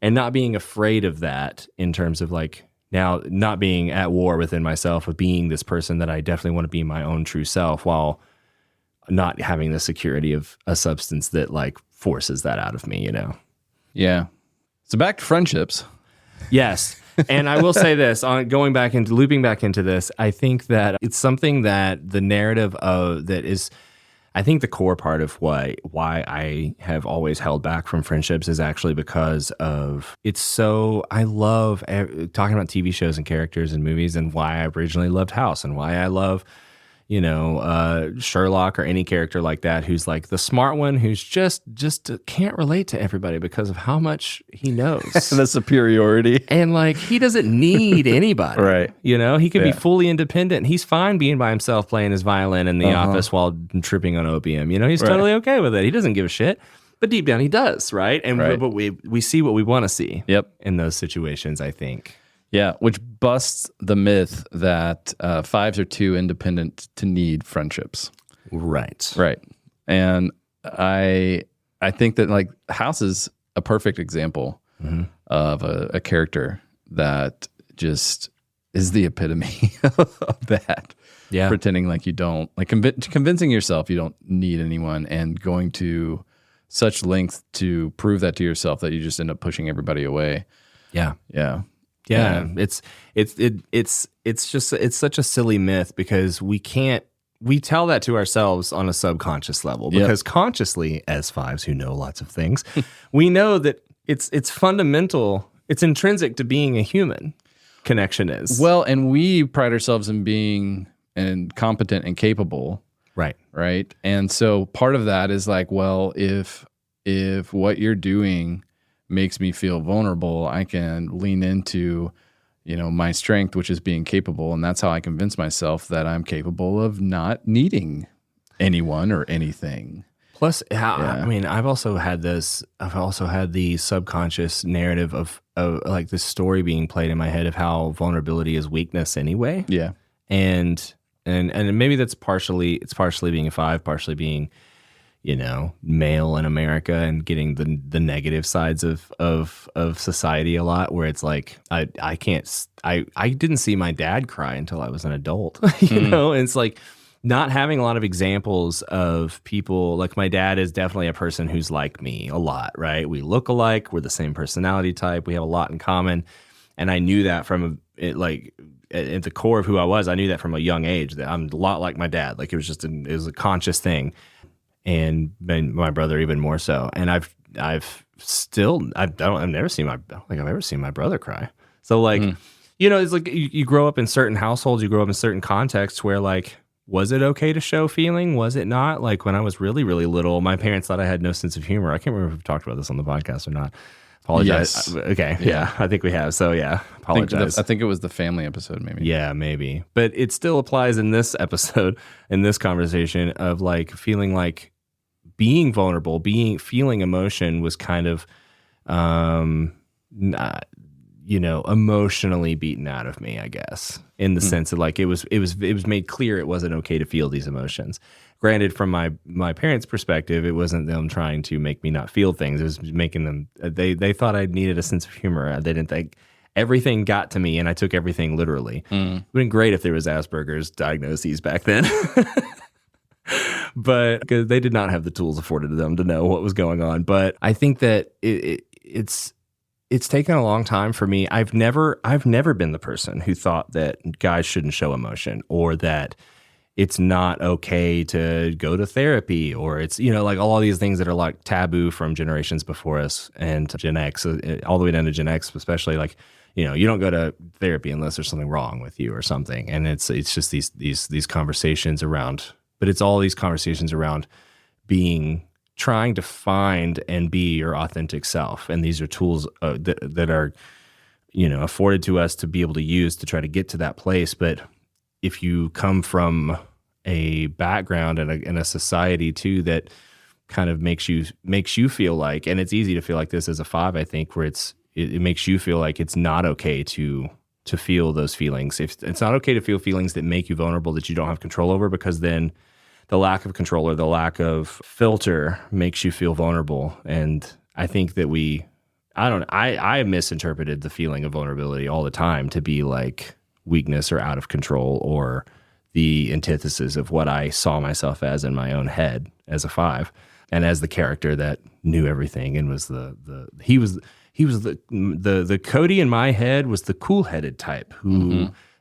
Speaker 2: not being afraid of that in terms of like now not being at war within myself of being this person that I definitely want to be my own true self while not having the security of a substance that like forces that out of me,
Speaker 1: Yeah. So back to friendships.
Speaker 2: Yes. And I will say this, on looping back into this, I think that it's something that the narrative that is, I think the core part of why I have always held back from friendships is actually because of I love talking about TV shows and characters and movies, and why I originally loved House, and why I love Sherlock or any character like that who's like the smart one who's just can't relate to everybody because of how much he knows.
Speaker 1: The superiority.
Speaker 2: And like he doesn't need anybody.
Speaker 1: Right.
Speaker 2: He can be fully independent. He's fine being by himself playing his violin in the office while tripping on opium. He's totally okay with it. He doesn't give a shit. But deep down he does, right? And but we see what we want to see in those situations, I think.
Speaker 1: Yeah, which busts the myth that fives are too independent to need friendships.
Speaker 2: Right.
Speaker 1: Right. And I think that like House is a perfect example of a character that just is the epitome of that.
Speaker 2: Yeah.
Speaker 1: Pretending like you don't, like convincing yourself you don't need anyone, and going to such length to prove that to yourself that you just end up pushing everybody away.
Speaker 2: Yeah.
Speaker 1: Yeah.
Speaker 2: Yeah. It's such a silly myth, because we tell that to ourselves on a subconscious level, because consciously, as fives who know lots of things, we know that it's fundamental, it's intrinsic to being a human. Connection is.
Speaker 1: Well, and we pride ourselves in being competent and capable. Right. And so part of that is like, well, if what you're doing makes me feel vulnerable, I can lean into, my strength, which is being capable. And that's how I convince myself that I'm capable of not needing anyone or anything.
Speaker 2: Plus, I mean, I've also had the subconscious narrative of like this story being played in my head of how vulnerability is weakness anyway.
Speaker 1: Yeah.
Speaker 2: And maybe it's partially being a five, partially being, male in America and getting the negative sides of society a lot, where it's like I didn't see my dad cry until I was an adult. And it's like not having a lot of examples of people. Like, my dad is definitely a person who's like me a lot, right? We look alike, we're the same personality type, we have a lot in common. And I knew that from at the core of who I was, I knew that from a young age, that I'm a lot like my dad. Like, it was a conscious thing. And my brother even more so. And I don't think I've ever seen my brother cry. So like, it's like you grow up in certain households, you grow up in certain contexts where, like, was it okay to show feeling? Was it not? Like, when I was really, really little, my parents thought I had no sense of humor. I can't remember if we've talked about this on the podcast or not. Apologize.
Speaker 1: Yes.
Speaker 2: Okay. Yeah. I think we have. So yeah, apologize.
Speaker 1: I think it was the family episode, maybe.
Speaker 2: Yeah, maybe. But it still applies in this episode, in this conversation of like feeling like being vulnerable, feeling emotion was kind of, emotionally beaten out of me, I guess, in the sense that like it was made clear it wasn't okay to feel these emotions. Granted, from my parents' perspective, it wasn't them trying to make me not feel things. It was making them, they thought I needed a sense of humor. They didn't think everything got to me and I took everything literally. It would have been great if there was Asperger's diagnoses back then. But because they did not have the tools afforded to them to know what was going on. But I think that it's taken a long time for me. I've never been the person who thought that guys shouldn't show emotion, or that it's not okay to go to therapy, or it's, like all these things that are like taboo from generations before us and Gen X, all the way down to Gen X, especially, like, you don't go to therapy unless there's something wrong with you or something. And it's just these conversations around, but it's all these conversations around trying to find and be your authentic self. And these are tools that are, afforded to us to be able to use to try to get to that place. But if you come from a background and a society too that kind of makes you feel like, and it's easy to feel like this as a five, I think, where it makes you feel like it's not okay to feel those feelings. If it's not okay to feel feelings that make you vulnerable, that you don't have control over, because then the lack of control or the lack of filter makes you feel vulnerable. And I think that I misinterpreted the feeling of vulnerability all the time to be like weakness or out of control, or the antithesis of what I saw myself as in my own head as a five, and as the character that knew everything and was the Cody in my head was the cool-headed type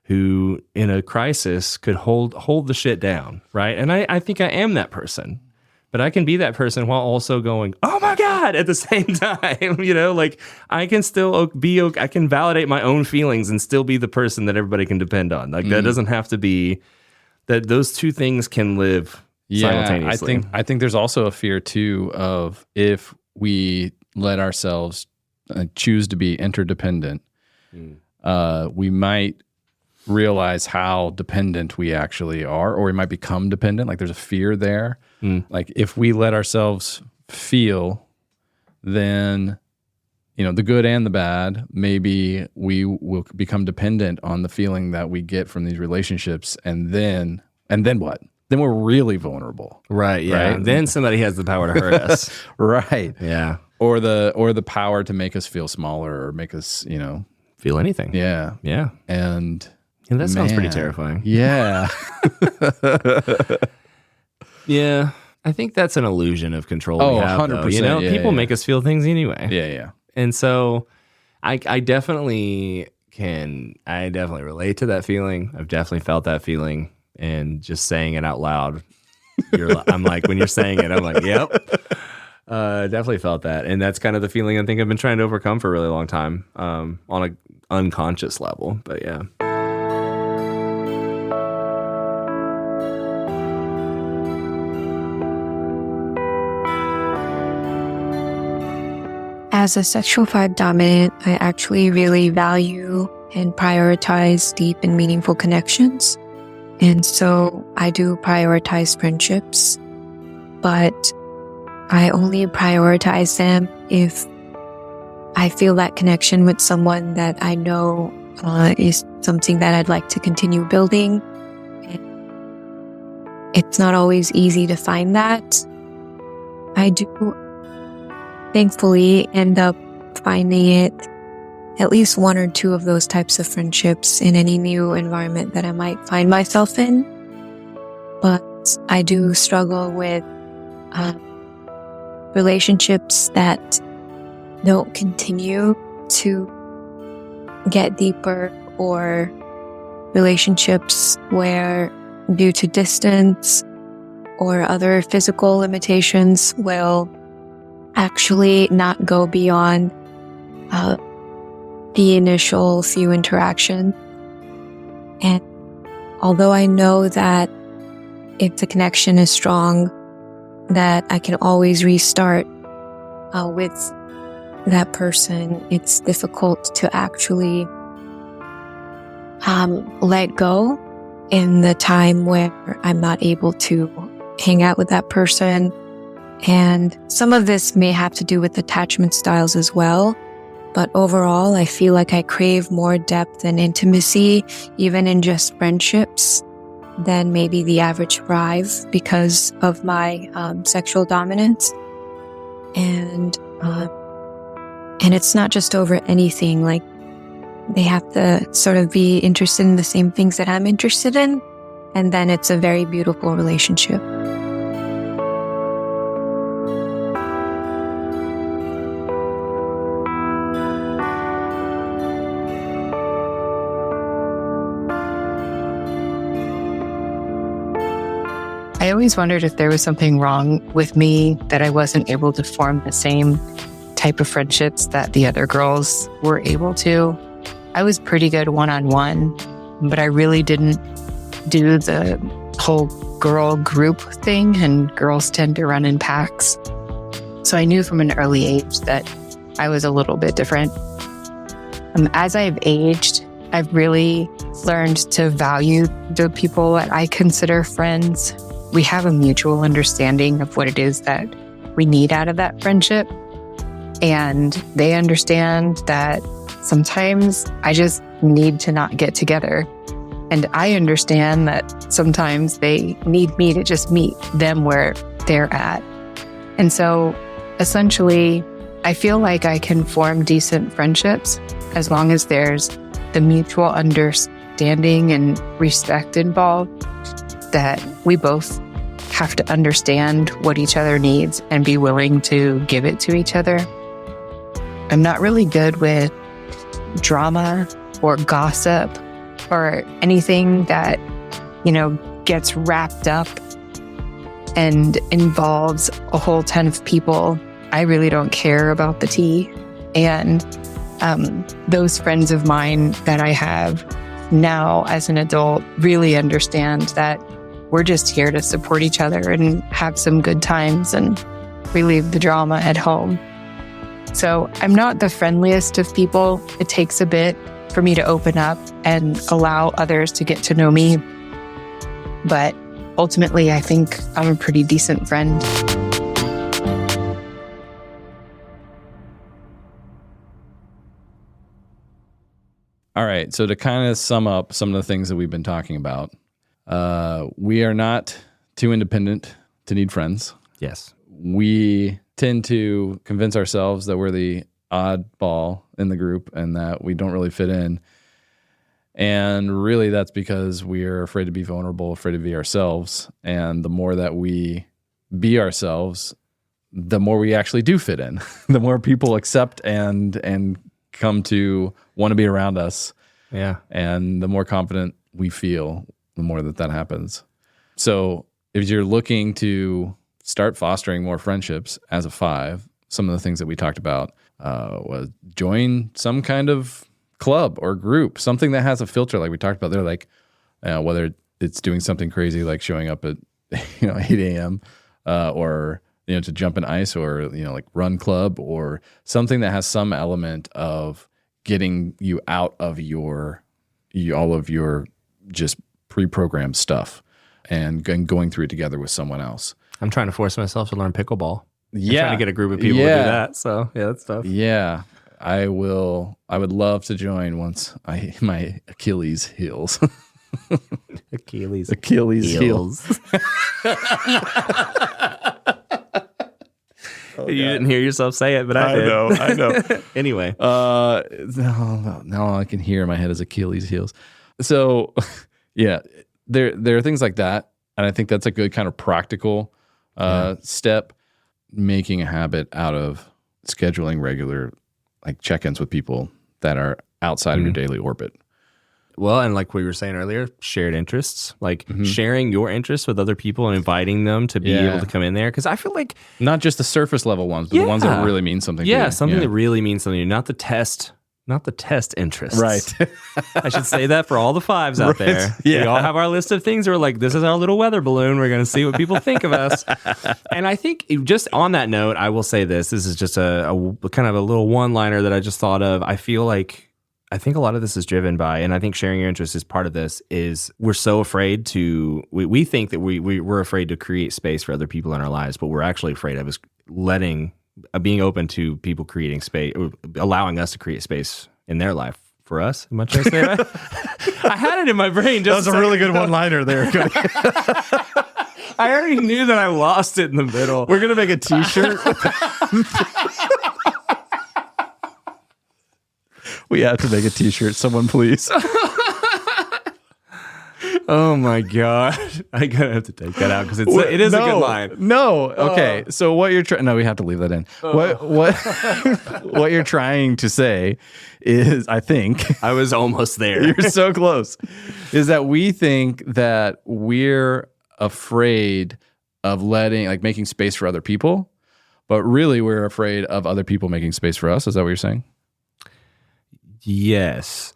Speaker 2: who in a crisis could hold the shit down, right? And I think I am that person. But I can be that person while also going, oh my God, at the same time. Like, I can still I can validate my own feelings and still be the person that everybody can depend on. Like, that doesn't have to be, that those two things can live simultaneously.
Speaker 1: I think there's also a fear too of, if we let ourselves choose to be interdependent, we might realize how dependent we actually are, or we might become dependent. Like, there's a fear there. Like, if we let ourselves feel, then, the good and the bad, maybe we will become dependent on the feeling that we get from these relationships. And then what? Then we're really vulnerable.
Speaker 2: Right. Yeah.
Speaker 1: Right?
Speaker 2: Then somebody has the power to hurt us.
Speaker 1: Right.
Speaker 2: Yeah.
Speaker 1: Or the power to make us feel smaller, or make us,
Speaker 2: Feel anything.
Speaker 1: Yeah.
Speaker 2: Yeah.
Speaker 1: And
Speaker 2: And that sounds pretty
Speaker 1: Man.
Speaker 2: terrifying.
Speaker 1: Yeah.
Speaker 2: Yeah. I think that's an illusion of control we have,
Speaker 1: 100%.
Speaker 2: though. You know, people make us feel things anyway.
Speaker 1: Yeah.
Speaker 2: And so I definitely relate to that feeling. I've definitely felt that feeling. And just saying it out loud, I'm like, when you're saying it, I'm like, yep. Definitely felt that. And that's kind of the feeling I think I've been trying to overcome for a really long time on an unconscious level. But yeah.
Speaker 6: As a sexual 5 dominant, I actually really value and prioritize deep and meaningful connections. And so I do prioritize friendships, but I only prioritize them if I feel that connection with someone that I know is something that I'd like to continue building. It's not always easy to find that. I do thankfully end up finding it, at least 1 or 2 of those types of friendships in any new environment that I might find myself in. But I do struggle with relationships that don't continue to get deeper, or relationships where, due to distance or other physical limitations, will actually not go beyond the initial few interactions. And although I know that if the connection is strong, that I can always restart with that person, it's difficult to actually let go in the time where I'm not able to hang out with that person. And some of this may have to do with attachment styles as well. But overall, I feel like I crave more depth and intimacy, even in just friendships, than maybe the average thrive because of my sexual dominance. And it's not just over anything. Like, they have to sort of be interested in the same things that I'm interested in. And then it's a very beautiful relationship.
Speaker 7: I always wondered if there was something wrong with me, that I wasn't able to form the same type of friendships that the other girls were able to. I was pretty good one-on-one, but I really didn't do the whole girl group thing, and girls tend to run in packs. So I knew from an early age that I was a little bit different. As I've aged, I've really learned to value the people that I consider friends. We have a mutual understanding of what it is that we need out of that friendship. And they understand that sometimes I just need to not get together. And I understand that sometimes they need me to just meet them where they're at. And so essentially, I feel like I can form decent friendships as long as there's the mutual understanding and respect involved, that we both have to understand what each other needs and be willing to give it to each other. I'm not really good with drama or gossip or anything that, gets wrapped up and involves a whole ton of people. I really don't care about the tea. And those friends of mine that I have now as an adult really understand that we're just here to support each other and have some good times and relieve the drama at home. So I'm not the friendliest of people. It takes a bit for me to open up and allow others to get to know me. But ultimately, I think I'm a pretty decent friend.
Speaker 1: All right. So to kind of sum up some of the things that we've been talking about, we are not too independent to need friends.
Speaker 2: Yes.
Speaker 1: We tend to convince ourselves that we're the oddball in the group and that we don't really fit in. And really that's because we are afraid to be vulnerable, afraid to be ourselves. And the more that we be ourselves, the more we actually do fit in. The more people accept and come to want to be around us.
Speaker 2: Yeah.
Speaker 1: And the more confident we feel, the more that happens. So if you're looking to start fostering more friendships as a 5, some of the things that we talked about was join some kind of club or group, something that has a filter like we talked about there, like whether it's doing something crazy like showing up at 8 a.m. Or to jump in ice, or like run club, or something that has some element of getting you out of all of your just pre-programmed stuff and going through it together with someone else.
Speaker 2: I'm trying to force myself to learn pickleball.
Speaker 1: Yeah.
Speaker 2: I'm trying to get a group of people to do that. So yeah, that's tough.
Speaker 1: Yeah. I would love to join once my Achilles heals.
Speaker 2: Achilles
Speaker 1: heals.
Speaker 2: You didn't hear yourself say it, but I did.
Speaker 1: I know.
Speaker 2: Anyway.
Speaker 1: Now I can hear in my head as Achilles heals. So yeah, there are things like that. And I think that's a good kind of practical step, making a habit out of scheduling regular like check-ins with people that are outside of your daily orbit.
Speaker 2: Well, and like we were saying earlier, shared interests, like sharing your interests with other people and inviting them to be able to come in there. Because I feel like
Speaker 1: not just the surface level ones, but the ones that really mean something to you.
Speaker 2: Something that really means something to you, not the test interests.
Speaker 1: Right.
Speaker 2: I should say that for all the 5s out there. Yeah. We all have our list of things. We're like, this is our little weather balloon. We're going to see what people think of us. And I think just on that note, I will say this. This is just a kind of a little one-liner that I just thought of. I think a lot of this is driven by, and I think sharing your interests is part of this, is we're so afraid to, we think that we're afraid to create space for other people in our lives, but we're actually afraid of is being open to people creating space, allowing us to create space in their life for us. Am I trying to say that? I had it in my brain.
Speaker 1: That was a really good one-liner there.
Speaker 2: I already knew that I lost it in the middle.
Speaker 1: We're going to make a t-shirt. We have to make a t-shirt. Someone please.
Speaker 2: Oh my God. I'm going to have to take that out because it is a good line.
Speaker 1: No. Okay. So what you're trying, no, we have to leave that in. What you're trying to say is, I think.
Speaker 2: I was almost there.
Speaker 1: You're so close. Is that we think that we're afraid of making space for other people, but really we're afraid of other people making space for us. Is that what you're saying?
Speaker 2: Yes.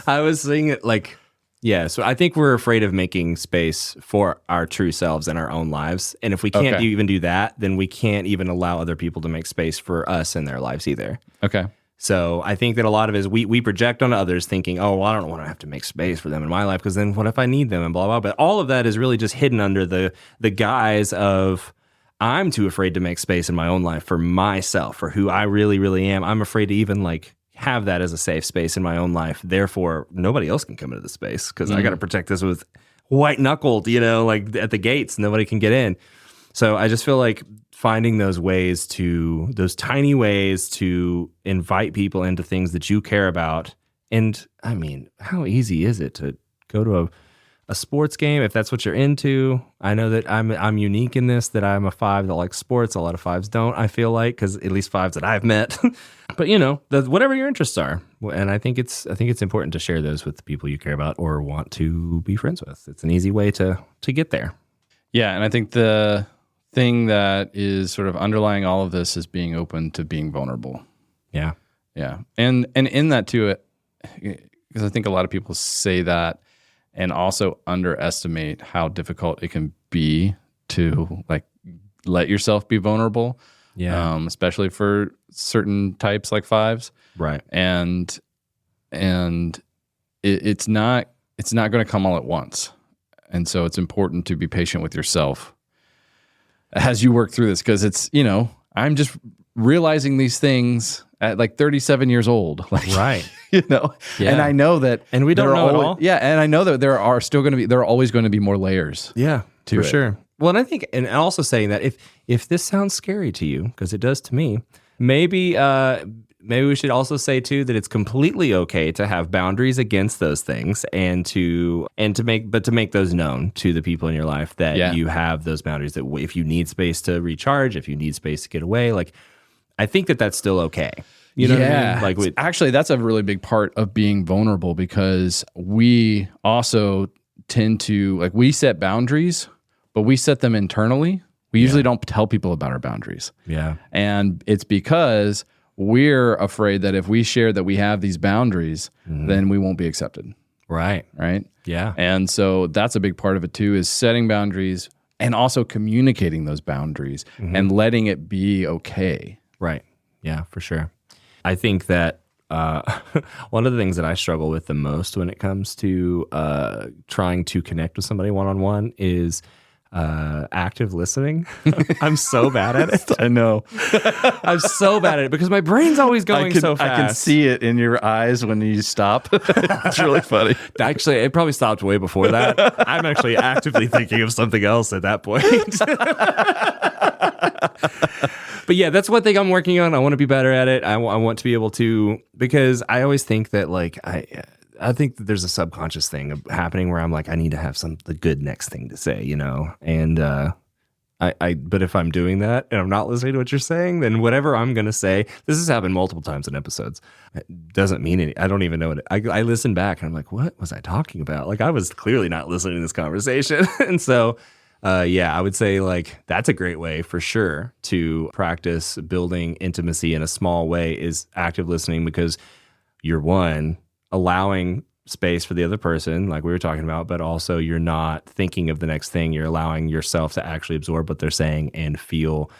Speaker 2: I was saying it like, yeah. So I think we're afraid of making space for our true selves in our own lives. And if we can't even do that, then we can't even allow other people to make space for us in their lives either.
Speaker 1: Okay.
Speaker 2: So I think that a lot of it is we project on others thinking, oh, well, I don't want to have to make space for them in my life because then what if I need them and blah, blah. But all of that is really just hidden under the guise of I'm too afraid to make space in my own life for myself, for who I really, really am. I'm afraid to even have that as a safe space in my own life. Therefore, nobody else can come into the space because I got to protect this with white knuckled, like at the gates, nobody can get in. So I just feel like finding those tiny ways to invite people into things that you care about. And I mean, how easy is it to go to a sports game if that's what you're into? I know that I'm unique in this, that I'm a 5 that likes sports. A lot of 5s don't, I feel like, because at least 5s that I've met. But whatever your interests are, and I think it's important to share those with the people you care about or want to be friends with. It's an easy way to get there.
Speaker 1: Yeah, and I think the thing that is sort of underlying all of this is being open to being vulnerable.
Speaker 2: Yeah,
Speaker 1: yeah, and in that too, because I think a lot of people say that and also underestimate how difficult it can be to let yourself be vulnerable.
Speaker 2: Yeah.
Speaker 1: Especially for certain types like 5s.
Speaker 2: Right.
Speaker 1: And it's not going to come all at once. And so it's important to be patient with yourself as you work through this, because it's, I'm just realizing these things at 37 years old.
Speaker 2: Right.
Speaker 1: Yeah. And I know that.
Speaker 2: And we don't know it all.
Speaker 1: Yeah. And I know that there are always going to be more layers.
Speaker 2: Yeah,
Speaker 1: to
Speaker 2: for
Speaker 1: it.
Speaker 2: sure. Well, and I think, and also saying that if this sounds scary to you, because it does to me, maybe maybe we should also say too that it's completely okay to have boundaries against those things and to make those known to the people in your life that you have those boundaries, that if you need space to recharge, if you need space to get away, like I think that that's still okay. You know what I mean?
Speaker 1: Actually, that's a really big part of being vulnerable, because we also tend to, like, we set boundaries, but we set them internally. We usually don't tell people about our boundaries. Yeah. And it's because we're afraid that if we share that we have these boundaries, then we won't be accepted.
Speaker 2: Right.
Speaker 1: Right?
Speaker 2: Yeah.
Speaker 1: And so that's a big part of it too, is setting boundaries and also communicating those boundaries and letting it be okay.
Speaker 2: Right. Yeah, for sure. I think that one of the things that I struggle with the most when it comes to trying to connect with somebody one-on-one is active listening. I'm so bad at it.
Speaker 1: I know.
Speaker 2: I'm so bad at it because my brain's always going so fast.
Speaker 1: I can see it in your eyes when you stop. It's really funny.
Speaker 2: Actually, it probably stopped way before that. I'm actually actively thinking of something else at that point. But yeah, that's one thing I'm working on. I want to be better at it. I want to be able to, because I always think that, like, I think that there's a subconscious thing happening where I'm like, I need to have the good next thing to say, you know? And but if I'm doing that and I'm not listening to what you're saying, then whatever I'm going to say, this has happened multiple times in episodes. It doesn't mean any, I don't even know what I listen back and I'm like, what was I talking about? Like, I was clearly not listening to this conversation. And so, I would say, like, that's a great way for sure to practice building intimacy in a small way, is active listening, because you're allowing space for the other person, like we were talking about, but also you're not thinking of the next thing. You're allowing yourself to actually absorb what they're saying and feel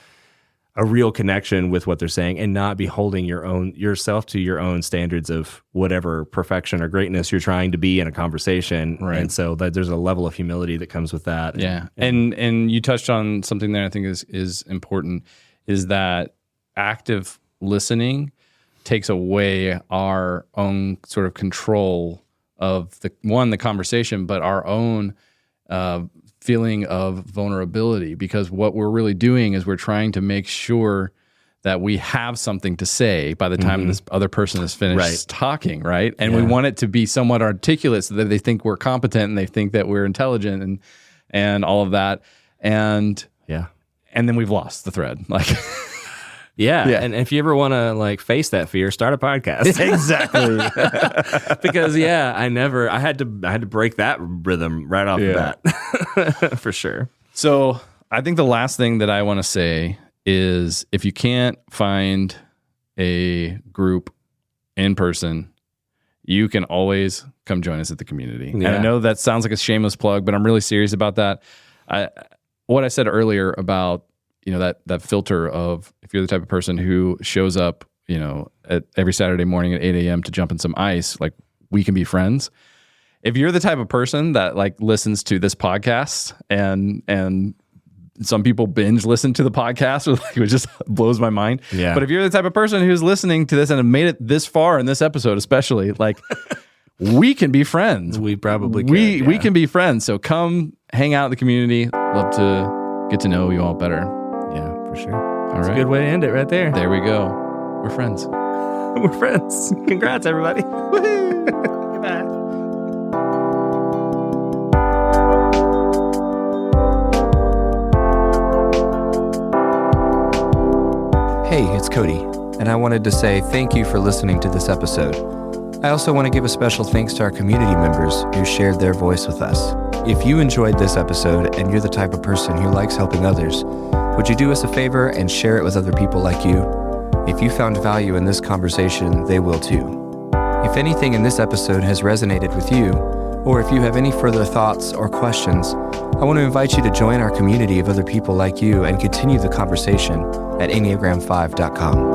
Speaker 2: a real connection with what they're saying, and not be holding yourself to your own standards of whatever perfection or greatness you're trying to be in a conversation. Right. And so that there's a level of humility that comes with that.
Speaker 1: Yeah. And you touched on something there I think is important, is that active listening takes away our own sort of control of the conversation, but our own feeling of vulnerability, because what we're really doing is we're trying to make sure that we have something to say by the time this other person is finished talking, right? And we want it to be somewhat articulate so that they think we're competent and they think that we're intelligent and all of that. And then we've lost the thread. Like,
Speaker 2: Yeah. And if you ever want to, like, face that fear, start a podcast.
Speaker 1: Exactly.
Speaker 2: Because I had to break that rhythm right off the bat. For sure.
Speaker 1: So I think the last thing that I want to say is, if you can't find a group in person, you can always come join us at the community. Yeah. And I know that sounds like a shameless plug, but I'm really serious about that. What I said earlier about, that filter of, if you're the type of person who shows up, at every Saturday morning at 8 a.m. to jump in some ice, like, we can be friends. If you're the type of person that, like, listens to this podcast, and some people binge listen to the podcast, it just blows my mind. Yeah. But if you're the type of person who's listening to this and have made it this far in this episode, especially, like, we can be friends.
Speaker 2: We probably can.
Speaker 1: We can be friends. So come hang out in the community. Love to get to know you all better.
Speaker 2: Yeah, for sure. That's a good way to end it right there.
Speaker 1: There we go. We're friends.
Speaker 2: We're friends. Congrats, everybody. Woohoo. Goodbye. Hey, it's Cody, and I wanted to say thank you for listening to this episode. I also want to give a special thanks to our community members who shared their voice with us. If you enjoyed this episode and you're the type of person who likes helping others, would you do us a favor and share it with other people like you? If you found value in this conversation, they will too. If anything in this episode has resonated with you, or if you have any further thoughts or questions, I want to invite you to join our community of other people like you and continue the conversation at Enneagram5.com.